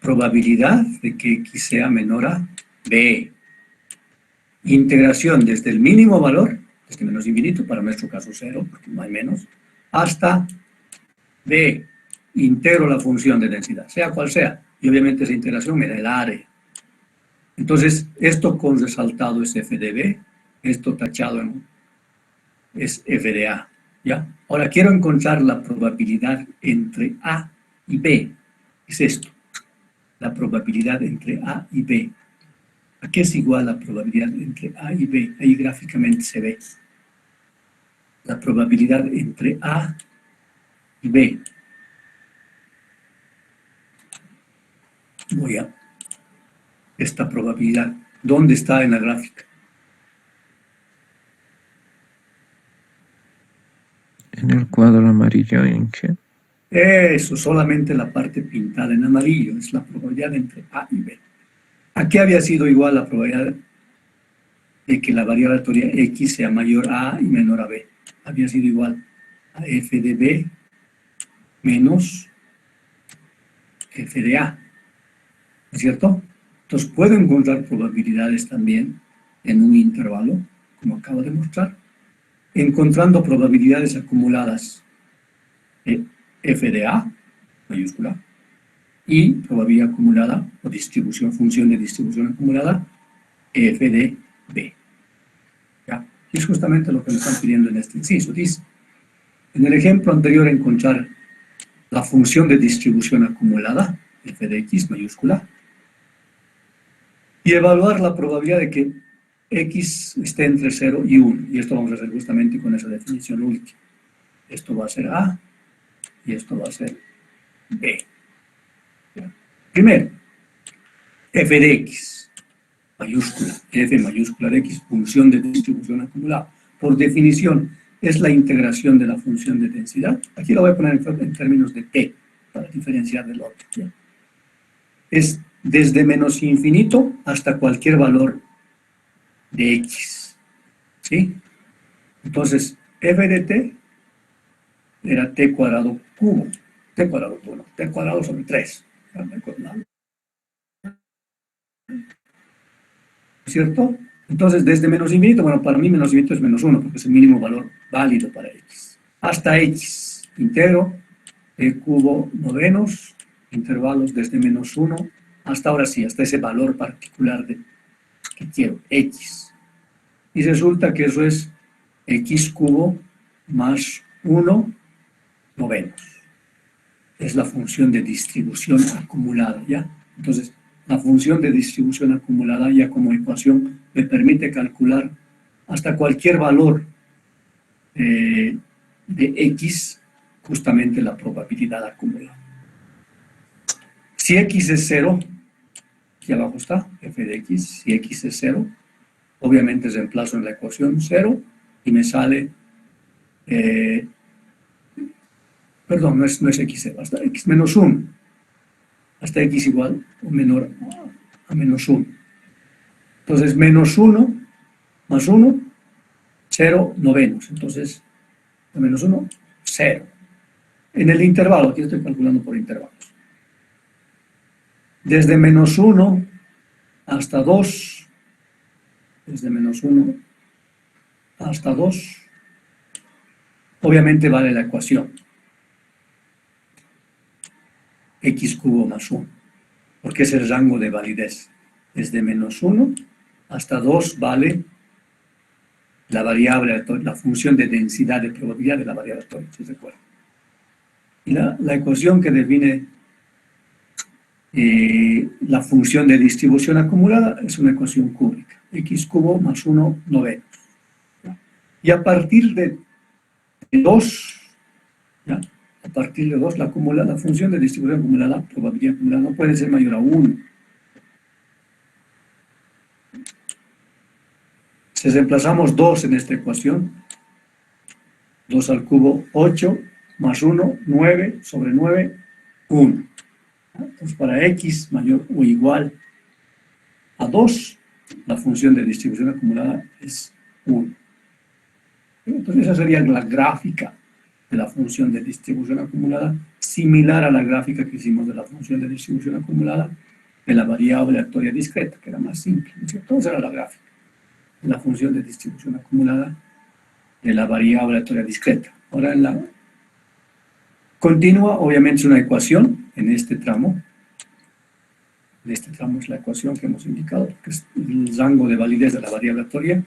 Probabilidad de que x sea menor a b. Integración desde el mínimo valor, desde menos infinito, para nuestro caso 0, porque no hay menos, hasta b. Integro la función de densidad, sea cual sea. Y obviamente esa integración me da el área. Entonces, esto con resaltado es f de b, esto tachado es f de a, ¿ya? Ahora, quiero encontrar la probabilidad entre a y b. Es esto, la probabilidad entre a y b. ¿A qué es igual la probabilidad entre a y b? Ahí gráficamente se ve. La probabilidad entre a y b. Voy a esta probabilidad. ¿Dónde está en la gráfica? En el cuadro amarillo en G. Eso, solamente la parte pintada en amarillo. Es la probabilidad entre a y b. ¿A qué había sido igual la probabilidad de que la variable aleatoria x sea mayor a y menor a b? Había sido igual a f de b menos f de a. ¿No es cierto? Entonces, puedo encontrar probabilidades también en un intervalo, como acabo de mostrar, encontrando probabilidades acumuladas f de a, mayúscula, y probabilidad acumulada, o distribución, función de distribución acumulada, f de b. ¿Ya? Y es justamente lo que me están pidiendo en este inciso. Dice, en el ejemplo anterior, encontrar la función de distribución acumulada, f de x, mayúscula, y evaluar la probabilidad de que x esté entre 0 y 1. Y esto vamos a hacer justamente con esa definición última. Esto va a ser a y esto va a ser b. Primero, f de x. mayúscula, f mayúscula de x, función de distribución acumulada. Por definición, es la integración de la función de densidad. Aquí lo voy a poner en términos de t, para diferenciar del otro, ¿sí? Es desde menos infinito hasta cualquier valor de x, ¿sí? Entonces, f de t era t cuadrado cubo, t cuadrado cubo, no, t cuadrado sobre 3, ¿cierto? Entonces, desde menos infinito, bueno, para mí menos infinito es menos 1, porque es el mínimo valor válido para x. Hasta x, integro, t cubo novenos, intervalos desde menos 1, hasta ahora sí, hasta ese valor particular que quiero, x. Y resulta que eso es x cubo más 1 novenos. Es la función de distribución acumulada, ¿ya? Entonces, la función de distribución acumulada ya como ecuación me permite calcular hasta cualquier valor de x, justamente la probabilidad acumulada. Si x es 0, aquí abajo está, f de x, si x es 0, obviamente reemplazo en la ecuación 0 y me sale, perdón, no es x0, hasta x menos 1, hasta x igual o menor a menos 1. Entonces, menos 1 más 1, 0 novenos. Entonces, de menos 1, 0. En el intervalo, aquí estoy calculando por intervalos. Desde menos 1 hasta 2, desde menos 1 hasta 2, obviamente vale la ecuación x cubo más 1, porque es el rango de validez. Desde menos 1 hasta 2 vale la variable, la función de densidad de probabilidad de la variable aleatoria, si se acuerdan. Y la ecuación que define la función de distribución acumulada es una ecuación cúbica, x cubo más 1 novenos. Y a partir de 2, ¿ya? A partir de 2, la función de distribución acumulada, probabilidad acumulada, no puede ser mayor a 1. Si reemplazamos 2 en esta ecuación, 2 al cubo, 8, más 1, 9, sobre 9, 1. Entonces, para x mayor o igual a 2, la función de distribución acumulada es 1. Entonces, esa sería la gráfica de la función de distribución acumulada, similar a la gráfica que hicimos de la función de distribución acumulada de la variable aleatoria discreta, que era más simple, ¿no es cierto? Esa era la gráfica de la función de distribución acumulada de la variable aleatoria discreta. Ahora en la continua, obviamente es una ecuación en este tramo. En este tramo es la ecuación que hemos indicado, que es el rango de validez de la variable aleatoria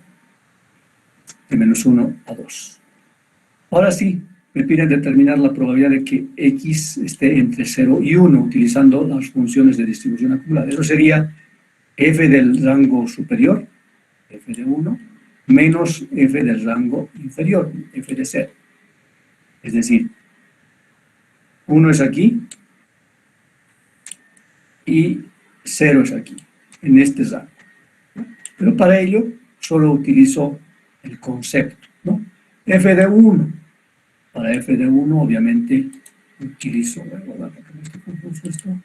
de menos 1 a 2. Ahora sí, me piden determinar la probabilidad de que x esté entre 0 y 1, utilizando las funciones de distribución acumulada. Eso sería f del rango superior, f de 1, menos f del rango inferior, f de 0. Es decir, 1 es aquí y 0 es aquí, en este rango. Pero para ello solo utilizo el concepto, ¿no? F de 1. Para f de 1, obviamente, utilizo, ¿verdad? ¿Por qué me está confuso esto?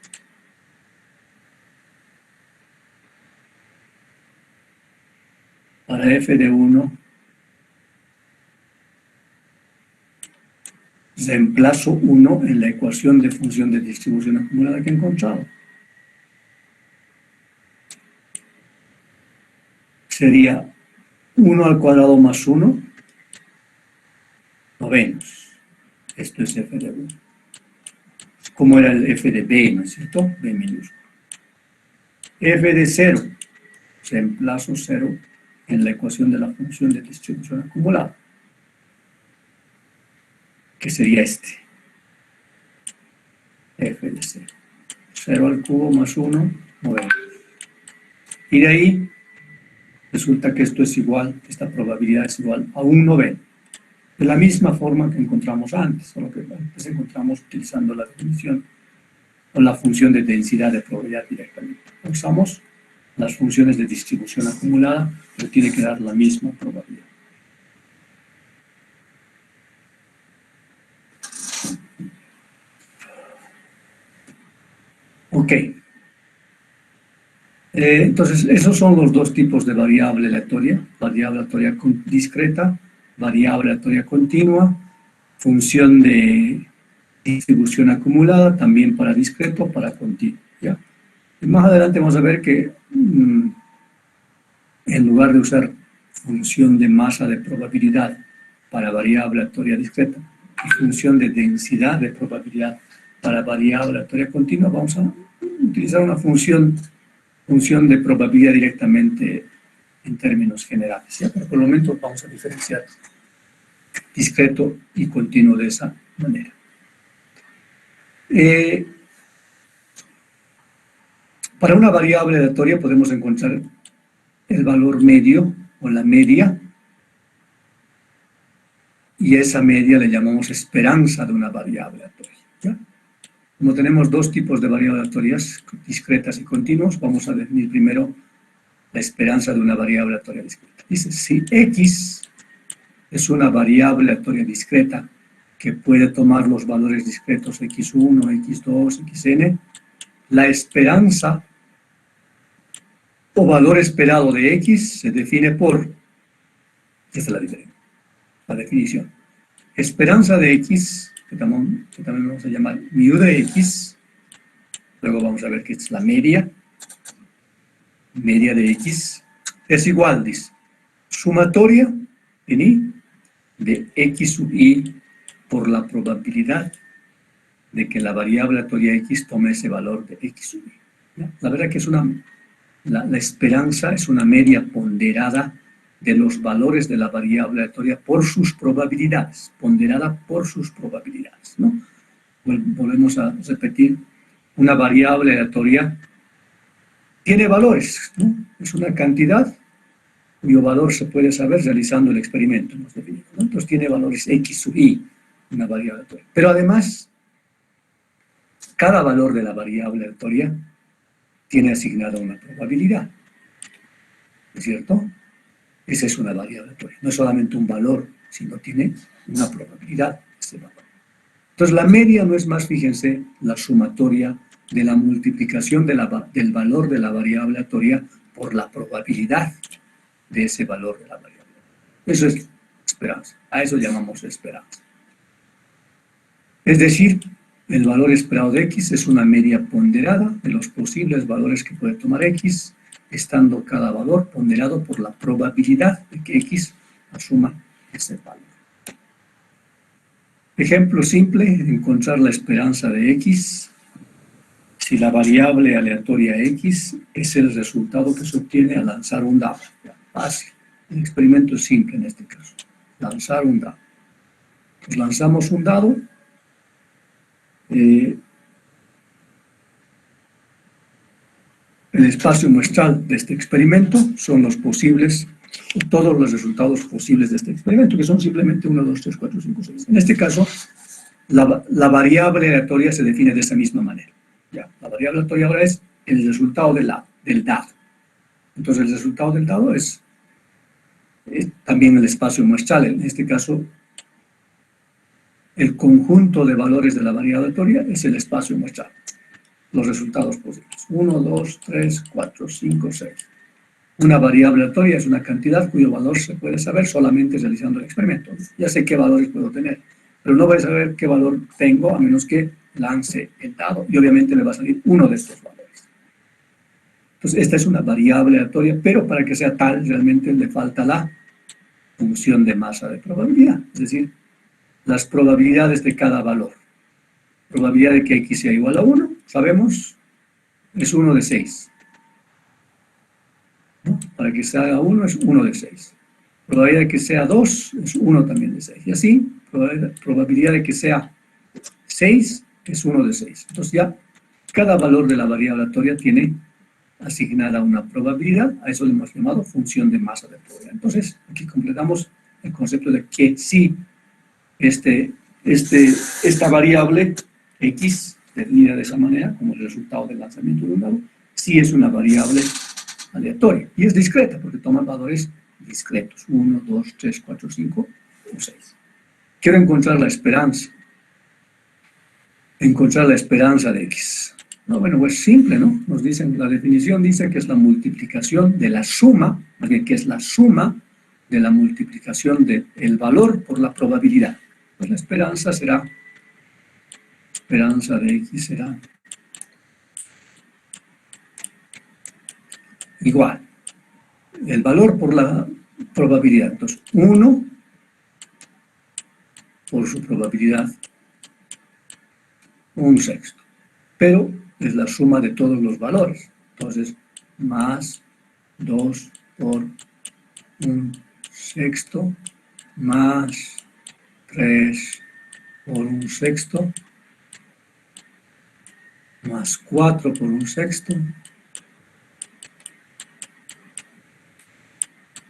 Para f de 1, reemplazo 1 en la ecuación de función de distribución acumulada que he encontrado. Sería 1 al cuadrado más 1, novenos. Esto es f de 1. Como era el f de b, ¿no es cierto? B minúsculo. F de 0. Reemplazo 0 en la ecuación de la función de distribución acumulada, que sería este. F de 0. 0 al cubo más 1, novenos. Y de ahí resulta que esto es igual, esta probabilidad es igual a un noveno. De la misma forma que encontramos antes, solo que antes encontramos utilizando la definición o la función de densidad de probabilidad directamente. Usamos las funciones de distribución acumulada, pero tiene que dar la misma probabilidad. Ok. Entonces, esos son los dos tipos de variable aleatoria discreta, variable aleatoria continua, función de distribución acumulada, también para discreto, para continuo. ¿Ya? Y más adelante vamos a ver que en lugar de usar función de masa de probabilidad para variable aleatoria discreta y función de densidad de probabilidad para variable aleatoria continua, vamos a utilizar una función de probabilidad directamente en términos generales. ¿Ya? Pero por el momento vamos a diferenciar discreto y continuo de esa manera. Para una variable aleatoria podemos encontrar el valor medio o la media, y esa media le llamamos esperanza de una variable aleatoria. ¿Ya? Como tenemos dos tipos de variables aleatorias, discretas y continuos, vamos a definir primero la esperanza de una variable aleatoria discreta. Dice, si X es una variable aleatoria discreta que puede tomar los valores discretos X1, X2, Xn, la esperanza o valor esperado de X se define por, esta es la diferencia, la definición. Esperanza de X, que también vamos a llamar mu de X, luego vamos a ver que es la media de X, es igual, dice, sumatoria en Y de X sub Y por la probabilidad de que la variable aleatoria X tome ese valor de X sub Y. ¿Ya? La verdad que es la esperanza es una media ponderada de los valores de la variable aleatoria por sus probabilidades, ponderada por sus probabilidades, ¿no? Volvemos a repetir, una variable aleatoria tiene valores, ¿no? Es una cantidad cuyo valor se puede saber realizando el experimento, hemos definido, ¿no? Entonces tiene valores X sub Y, una variable aleatoria. Pero además, cada valor de la variable aleatoria tiene asignada una probabilidad, ¿no es cierto? Esa es una variable aleatoria. No es solamente un valor, sino tiene una probabilidad de ese valor. Entonces, la media no es más, fíjense, la sumatoria de la multiplicación del valor de la variable aleatoria por la probabilidad de ese valor de la variable. Eso es esperanza. A eso llamamos esperanza. Es decir, el valor esperado de X es una media ponderada de los posibles valores que puede tomar X, estando cada valor ponderado por la probabilidad de que X asuma ese valor. Ejemplo simple, encontrar la esperanza de X si la variable aleatoria X es el resultado que se obtiene al lanzar un dado. Fácil. El experimento es simple en este caso. Lanzar un dado. Pues lanzamos un dado. El espacio muestral de este experimento son los posibles, todos los resultados posibles de este experimento, que son simplemente 1, 2, 3, 4, 5, 6. En este caso, la variable aleatoria se define de esa misma manera. ¿Ya? La variable aleatoria ahora es el resultado del dado. Entonces, el resultado del dado es también el espacio muestral. En este caso, el conjunto de valores de la variable aleatoria es el espacio muestral. Los resultados posibles. 1, 2, 3, 4, 5, 6. Una variable aleatoria es una cantidad cuyo valor se puede saber solamente realizando el experimento. Ya sé qué valores puedo tener, pero no voy a saber qué valor tengo a menos que lance el dado y obviamente me va a salir uno de estos valores. Entonces, esta es una variable aleatoria, pero para que sea tal, realmente le falta la función de masa de probabilidad, es decir, las probabilidades de cada valor. Probabilidad de que X sea igual a 1, sabemos, es 1 de 6. ¿No? Para que sea 1 es 1 de 6. Probabilidad de que sea 2 es 1 también de 6. Y así, probabilidad de que sea 6 es 1 de 6. Entonces ya, cada valor de la variable aleatoria tiene asignada una probabilidad, a eso le hemos llamado función de masa de probabilidad. Entonces, aquí completamos el concepto de que si esta variable X, definida de esa manera, como el resultado del lanzamiento de un dado, sí es una variable aleatoria y es discreta porque toma valores discretos, 1, 2, 3, 4, 5 o 6. Quiero encontrar la esperanza. Encontrar la esperanza de X. No, bueno, pues simple, ¿no? Nos dicen, la definición dice que es la multiplicación de la suma, más bien que es la suma de la multiplicación del valor por la probabilidad. Pues la esperanza de X será igual. El valor por la probabilidad. Entonces, 1 por su probabilidad, 1/6. Pero es la suma de todos los valores. Entonces, más 2 por 1/6 más 3 por 1/6 más 4 por 1/6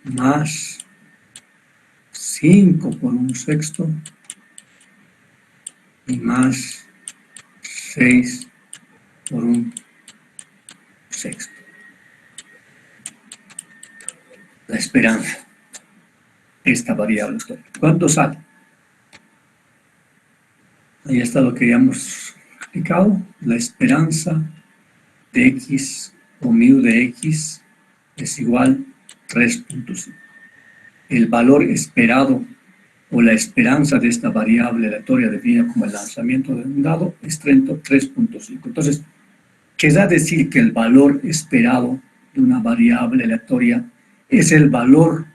más 5 por 1/6 y más 6 por 1/6. La esperanza, esta variable. ¿Cuánto sale? Ahí está lo que ya hemos explicado. La esperanza de X o mu de X es igual a 3.5. El valor esperado o la esperanza de esta variable aleatoria definida como el lanzamiento de un dado es 3.5. Entonces, querrá decir que el valor esperado de una variable aleatoria es el valor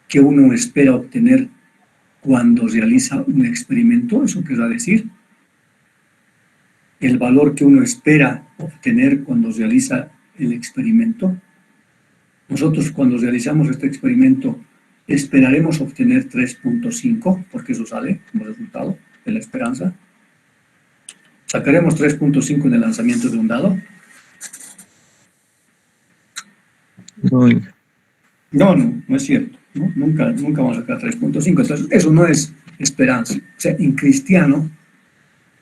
que uno espera obtener cuando realiza un experimento. ¿Eso querrá decir? El valor que uno espera obtener cuando realiza el experimento. Nosotros cuando realizamos este experimento esperaremos obtener 3.5, porque eso sale como resultado de la esperanza. ¿Sacaremos 3.5 en el lanzamiento de un dado? No es cierto, ¿no? Nunca vamos a sacar 3.5. Entonces, eso no es esperanza. O sea, en cristiano,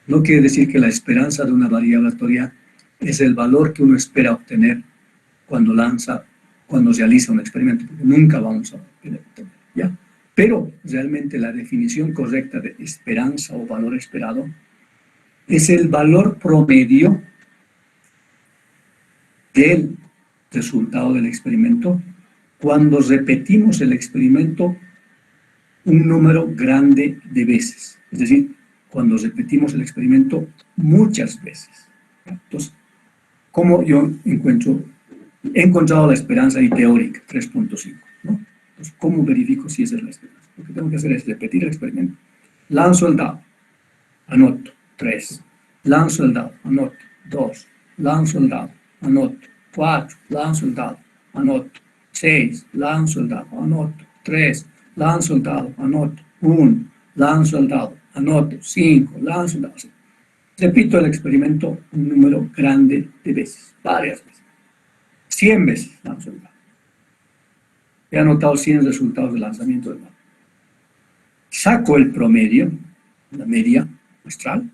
no quiere decir que la esperanza de una variable aleatoria es el valor que uno espera obtener cuando realiza un experimento, porque nunca vamos a obtener, ¿ya? Pero realmente la definición correcta de esperanza o valor esperado es el valor promedio del resultado del experimento cuando repetimos el experimento un número grande de veces. Es decir, cuando repetimos el experimento muchas veces. Entonces, ¿cómo yo he encontrado la esperanza ahí teórica, 3.5, ¿no? Entonces, ¿cómo verifico si esa es la esperanza? Lo que tengo que hacer es repetir el experimento. Lanzo el dado, anoto, 3. Lanzo el dado, anoto, 2. Lanzo el dado, anoto, 4. Lanzo el dado, anoto, 6. Lanzo el dado, anoto, 3. Lanzo el dado, anoto, 1. Lanzo el dado, anoto, 5. Lanzo el dado. Repito el experimento un número grande de veces, varias veces. 100 veces lanzo el dado. He anotado 100 resultados de lanzamiento del dado. Saco el promedio, la media muestral,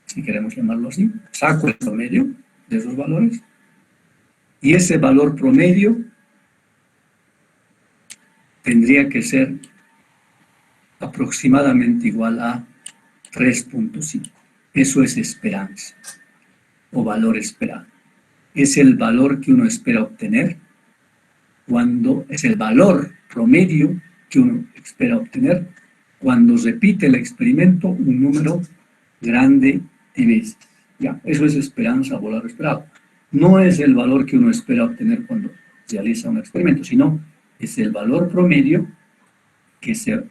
si queremos llamarlo así. Saco el promedio de esos valores. Y ese valor promedio tendría que ser aproximadamente igual a 3.5. Eso es esperanza o valor esperado. Es el valor que uno espera obtener es el valor promedio que uno espera obtener cuando repite el experimento un número grande de veces. Ya, eso es esperanza o valor esperado. No es el valor que uno espera obtener cuando realiza un experimento, sino es el valor promedio que se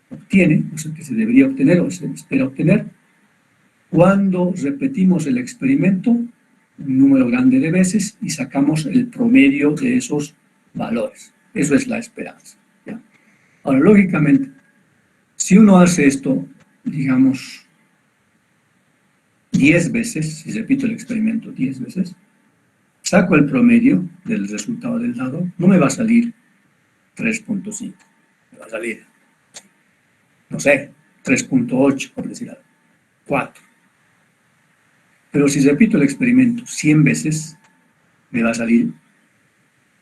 obtiene, o sea, que se debería obtener o se espera obtener cuando repetimos el experimento un número grande de veces y sacamos el promedio de esos valores. Eso es la esperanza, ¿ya? Ahora, lógicamente, si uno hace esto, digamos, 10 veces, si repito el experimento 10 veces, saco el promedio del resultado del dado, no me va a salir 3.5, me va a salir, no sé, 3.8, por decir algo, 4. Pero si repito el experimento 100 veces, me va a salir,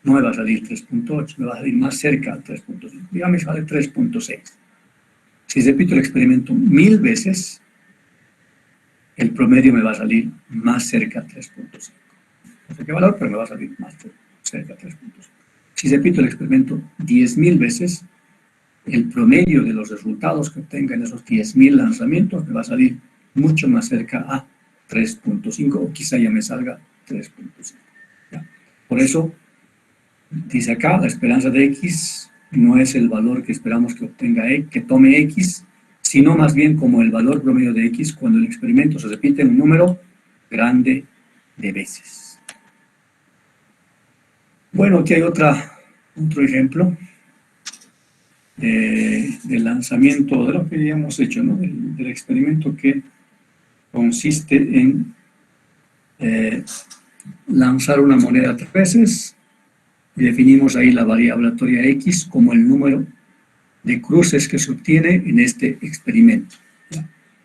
no me va a salir 3.8, me va a salir más cerca al 3.5. Digamos, sale 3.6. Si repito el experimento 1000 veces, el promedio me va a salir más cerca al 3.5. No sé qué valor, pero me va a salir más cerca al 3.5. Si repito el experimento 10.000 veces, el promedio de los resultados que obtenga en esos 10.000 lanzamientos me va a salir mucho más cerca a 3.5 o quizá ya me salga 3.5. Por eso, dice acá, la esperanza de X no es el valor que esperamos que obtenga, que tome X, sino más bien como el valor promedio de X cuando el experimento se repite en un número grande de veces. Bueno, aquí hay otro ejemplo del lanzamiento, de lo que ya hemos hecho, ¿no? Del experimento que consiste en lanzar una moneda 3 veces y definimos ahí la variable aleatoria X como el número de cruces que se obtiene en este experimento.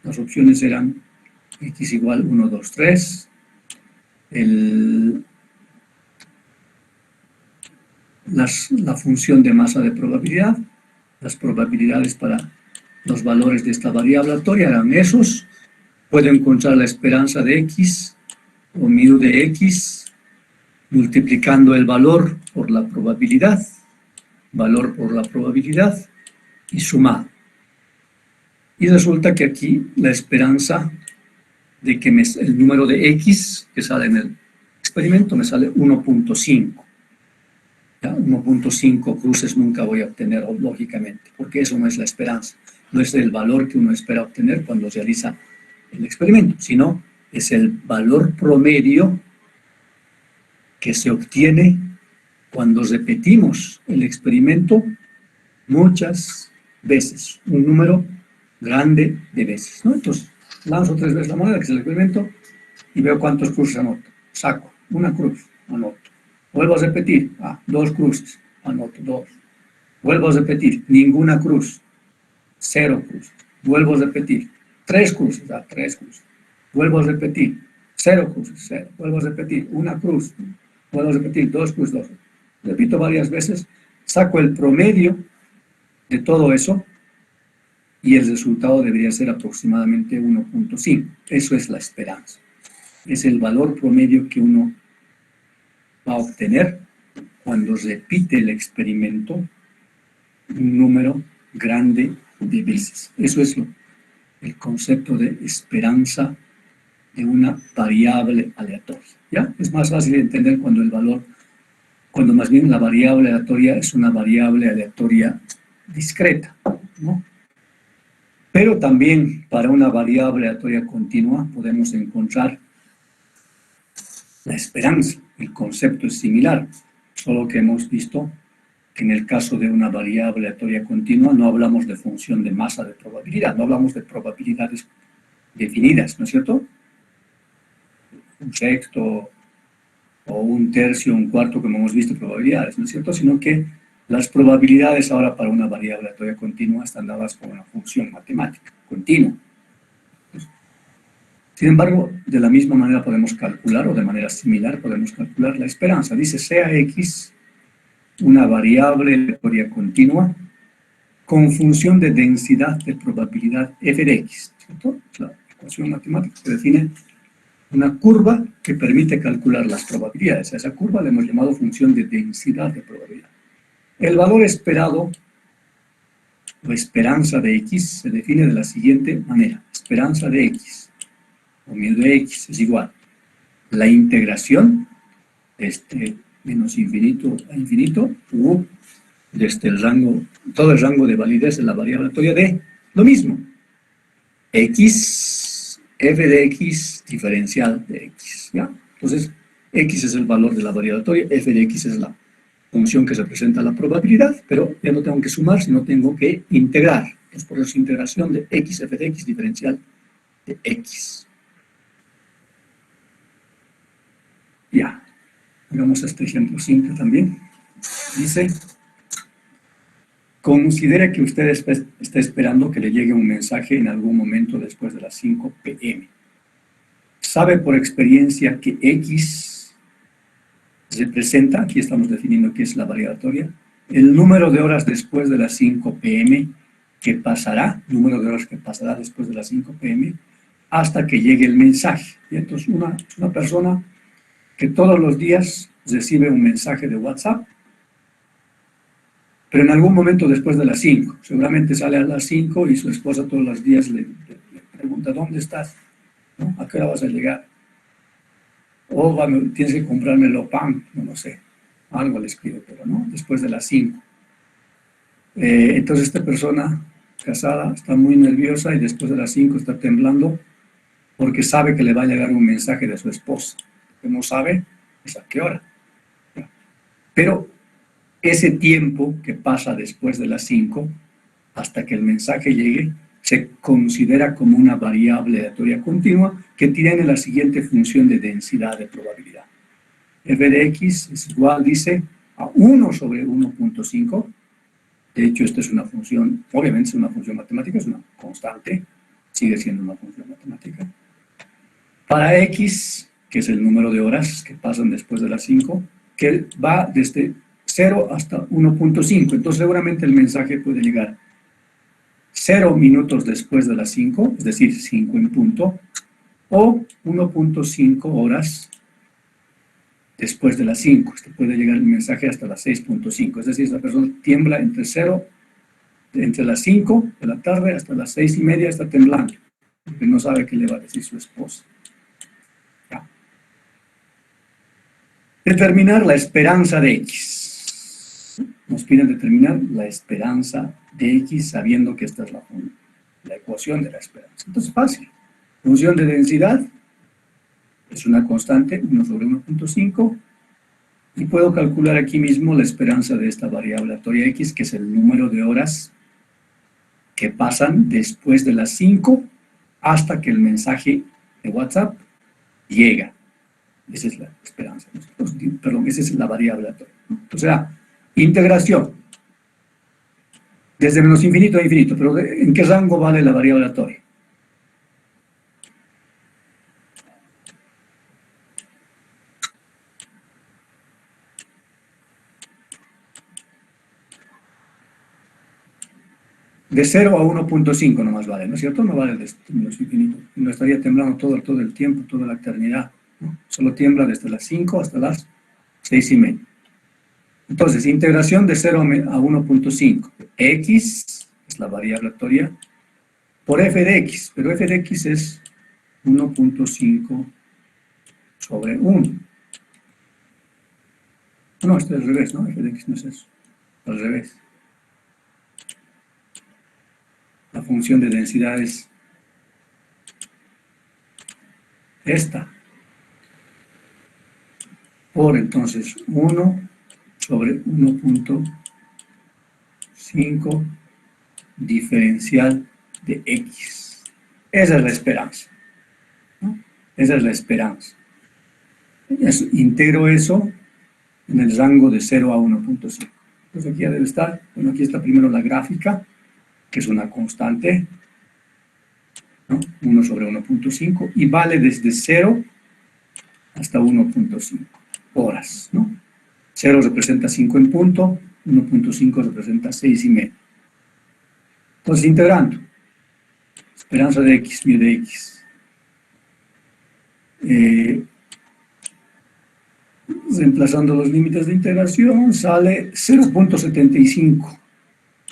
Las opciones eran X igual 1, 2, 3, la función de masa de probabilidad, las probabilidades para los valores de esta variable aleatoria eran esos. Puedo encontrar la esperanza de X o mu de X multiplicando el valor por la probabilidad, y sumado. Y resulta que aquí la esperanza de que el número de X que sale en el experimento me sale 1.5. 1.5 cruces nunca voy a obtener, lógicamente, porque eso no es la esperanza. No es el valor que uno espera obtener cuando realiza el experimento, sino es el valor promedio que se obtiene cuando repetimos el experimento muchas veces, un número grande de veces, ¿no? Entonces, lanzo 3 veces la moneda, que es el experimento, y veo cuántos cruces anoto. Saco una cruz, anoto. Vuelvo a repetir, 2 cruces, anoto 2. Vuelvo a repetir, ninguna cruz, 0 cruces. Vuelvo a repetir, 3 cruces, 3 cruces. Vuelvo a repetir, 0 cruces, 0. Vuelvo a repetir, 1 cruz. Vuelvo a repetir, 2 cruces, 2. Repito varias veces, saco el promedio de todo eso y el resultado debería ser aproximadamente 1.5. Eso es la esperanza. Es el valor promedio que uno va a obtener cuando repite el experimento un número grande de veces. Eso es el concepto de esperanza de una variable aleatoria. ¿Ya? Es más fácil de entender cuando más bien la variable aleatoria es una variable aleatoria discreta, ¿no? Pero también para una variable aleatoria continua podemos encontrar la esperanza. El concepto es similar, solo que hemos visto que en el caso de una variable aleatoria continua no hablamos de función de masa de probabilidad, no hablamos de probabilidades definidas, ¿no es cierto? Un sexto o un tercio, un cuarto, como hemos visto, probabilidades, ¿no es cierto? Sino que las probabilidades ahora para una variable aleatoria continua están dadas por una función matemática continua. Sin embargo, de la misma manera podemos calcular, o de manera similar podemos calcular la esperanza. Dice, sea X una variable aleatoria continua con función de densidad de probabilidad f de X, ¿cierto? La ecuación matemática que define una curva que permite calcular las probabilidades. A esa curva le hemos llamado función de densidad de probabilidad. El valor esperado, o esperanza de X, se define de la siguiente manera. Esperanza de X, o mu de X, es igual la integración menos infinito a infinito, desde el rango, todo el rango de validez de la variable aleatoria de lo mismo. X, f de X, diferencial de X, ¿ya? Entonces, X es el valor de la variable aleatoria, f de X es la función que representa la probabilidad, pero ya no tengo que sumar, sino tengo que integrar. Entonces, por eso integración de X, f de X, diferencial de X. Ya, hagamos este ejemplo simple también. Dice, considere que usted está esperando que le llegue un mensaje en algún momento después de las 5 p.m. Sabe por experiencia que X representa, aquí estamos definiendo qué es la variatoria, el número de horas después de las 5 p.m. que pasará, número de horas que pasará después de las 5 p.m. hasta que llegue el mensaje. Y entonces una persona que todos los días recibe un mensaje de WhatsApp, pero en algún momento después de las 5, seguramente sale a las 5 y su esposa todos los días le pregunta, ¿dónde estás? ¿No? ¿A qué hora vas a llegar? O tienes que comprármelo pan, no lo sé, algo le escribe, pero no, después de las 5. Entonces esta persona casada está muy nerviosa y después de las 5 está temblando porque sabe que le va a llegar un mensaje de su esposa, que no sabe es a qué hora. Pero ese tiempo que pasa después de las 5 hasta que el mensaje llegue se considera como una variable aleatoria continua que tiene la siguiente función de densidad de probabilidad. F de x es igual, dice, a 1 sobre 1.5. De hecho, esta es una función, obviamente es una función matemática, es una constante, sigue siendo una función matemática. Para x, que es el número de horas que pasan después de las 5, que va desde 0 hasta 1.5. Entonces, seguramente el mensaje puede llegar 0 minutos después de las 5, es decir, 5 en punto, o 1.5 horas después de las 5. Este puede llegar el mensaje hasta las 6.5. Es decir, esa persona tiembla entre las 5 de la tarde hasta las 6:30 está temblando, porque no sabe qué le va a decir su esposa. Ya. Determinar la esperanza de X. Nos piden determinar la esperanza de X sabiendo que esta es la ecuación de la esperanza. Entonces, fácil. Función de densidad es una constante, 1 sobre 1.5, y puedo calcular aquí mismo la esperanza de esta variable aleatoria X, que es el número de horas que pasan después de las 5 hasta que el mensaje de WhatsApp llega. Esa es la esperanza. Perdón, esa es la variable aleatoria. O sea, integración. Desde menos infinito a infinito, pero ¿en qué rango vale la variable aleatoria? De 0 a 1.5 nomás vale, ¿no es cierto? No vale desde menos infinito. No estaría temblando todo el tiempo, toda la eternidad, ¿no? Solo tiembla desde las 5 hasta las 6:30. Entonces, integración de 0 a 1.5. X es la variable aleatoria por f de x, pero f de x es 1.5 sobre 1. No, esto es al revés, ¿no? F de x no es eso, al revés. La función de densidad es esta. Por entonces 1 sobre 1.5 diferencial de x. Esa es la esperanza, ¿no? Esa es la esperanza. Integro eso en el rango de 0 a 1.5. Entonces aquí ya debe estar, bueno, aquí está primero la gráfica, que es una constante, ¿no? 1 sobre 1.5, y vale desde 0 hasta 1.5 horas, ¿no? 0 representa 5 en punto, 1.5 representa 6:30. Entonces, integrando, esperanza de x, mi de x, reemplazando los límites de integración, sale 0.75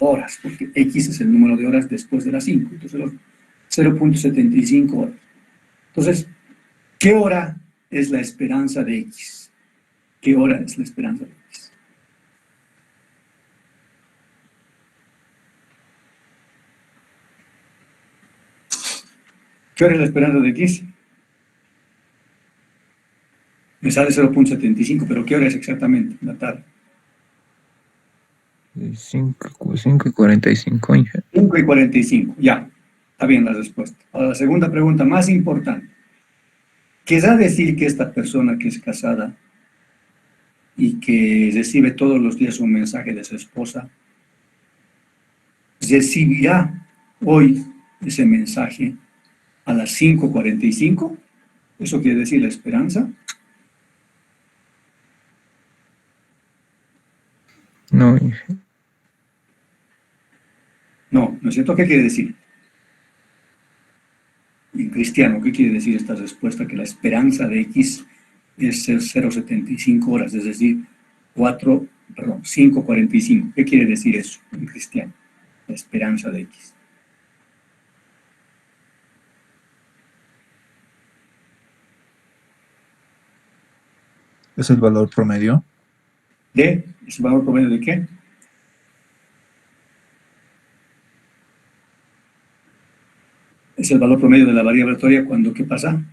horas, porque x es el número de horas después de las 5, entonces 0.75 horas. Entonces, ¿qué hora es la esperanza de x? ¿Qué hora es la esperanza de x? ¿Qué hora es la esperanza de x? Me sale 0.75, pero ¿qué hora es exactamente? La tarde. 5:45, Inge. 5:45, ya. Está bien la respuesta. Ahora, la segunda pregunta, más importante. ¿Querrá decir que esta persona que es casada y que recibe todos los días un mensaje de su esposa, recibirá hoy ese mensaje a las 5:45? ¿Eso quiere decir la esperanza? No, Inge. No, ¿no es cierto? ¿Qué quiere decir? En cristiano, ¿qué quiere decir esta respuesta? Que la esperanza de X es 0,75 horas, es decir, 5,45. ¿Qué quiere decir eso en cristiano? La esperanza de X. ¿Es el valor promedio? ¿Es el valor promedio de qué? Es el valor promedio de la variable aleatoria cuando, ¿qué pasa?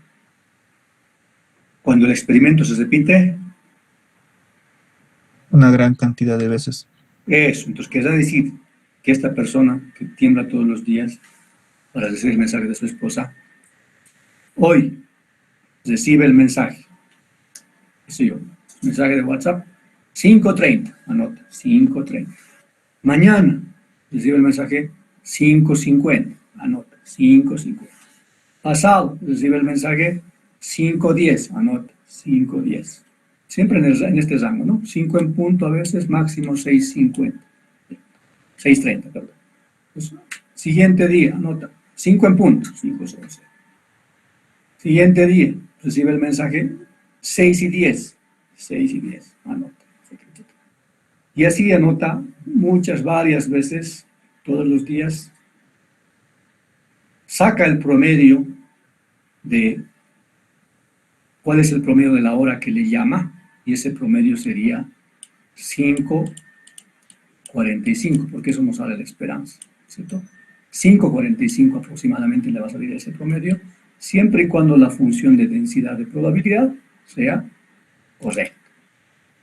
Cuando el experimento se repite, Una gran cantidad de veces. eso. Entonces, quiere decir que esta persona que tiembla todos los días para recibir el mensaje de su esposa, hoy recibe el mensaje, qué sé yo, mensaje de WhatsApp, 5:30, anota, 5:30. Mañana recibe el mensaje 5:50, anota, 5:50. Pasado recibe el mensaje 5:10, anota, 5:10. Siempre en este rango, ¿no? 5 en punto a veces, máximo 6:50. 6:30, perdón. Pues, siguiente día, anota, 5 en punto, 5:00. Siguiente día, recibe el mensaje 6:10, 6:10, anota. Y así anota varias veces, todos los días, saca el promedio de cuál es el promedio de la hora que le llama, y ese promedio sería 5:45, porque eso nos sale la esperanza, ¿cierto? 5:45 aproximadamente le va a salir ese promedio, siempre y cuando la función de densidad de probabilidad sea correcta.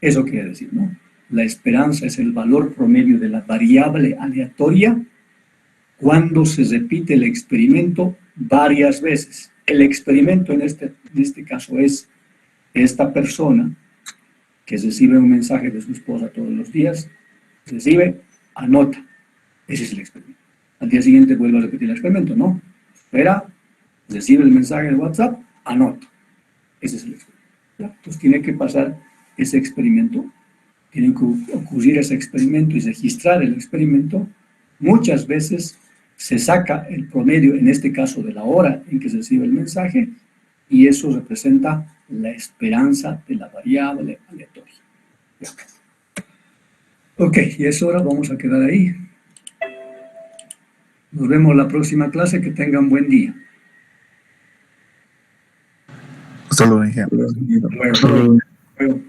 Eso quiere decir, ¿no? La esperanza es el valor promedio de la variable aleatoria cuando se repite el experimento varias veces. El experimento en este caso es esta persona que recibe un mensaje de su esposa todos los días, recibe, anota. Ese es el experimento. Al día siguiente vuelve a repetir el experimento, ¿no? Espera, recibe el mensaje de WhatsApp, anota. Ese es el experimento. ¿Ya? Entonces tiene que pasar ese experimento, tiene que ocurrir ese experimento y registrar el experimento. Muchas veces se saca el promedio, en este caso de la hora en que se recibe el mensaje, y eso representa la esperanza de la variable aleatoria. Ya. Ok, y es hora, vamos a quedar ahí. Nos vemos la próxima clase, que tengan buen día. Hasta luego, Inge. Luego.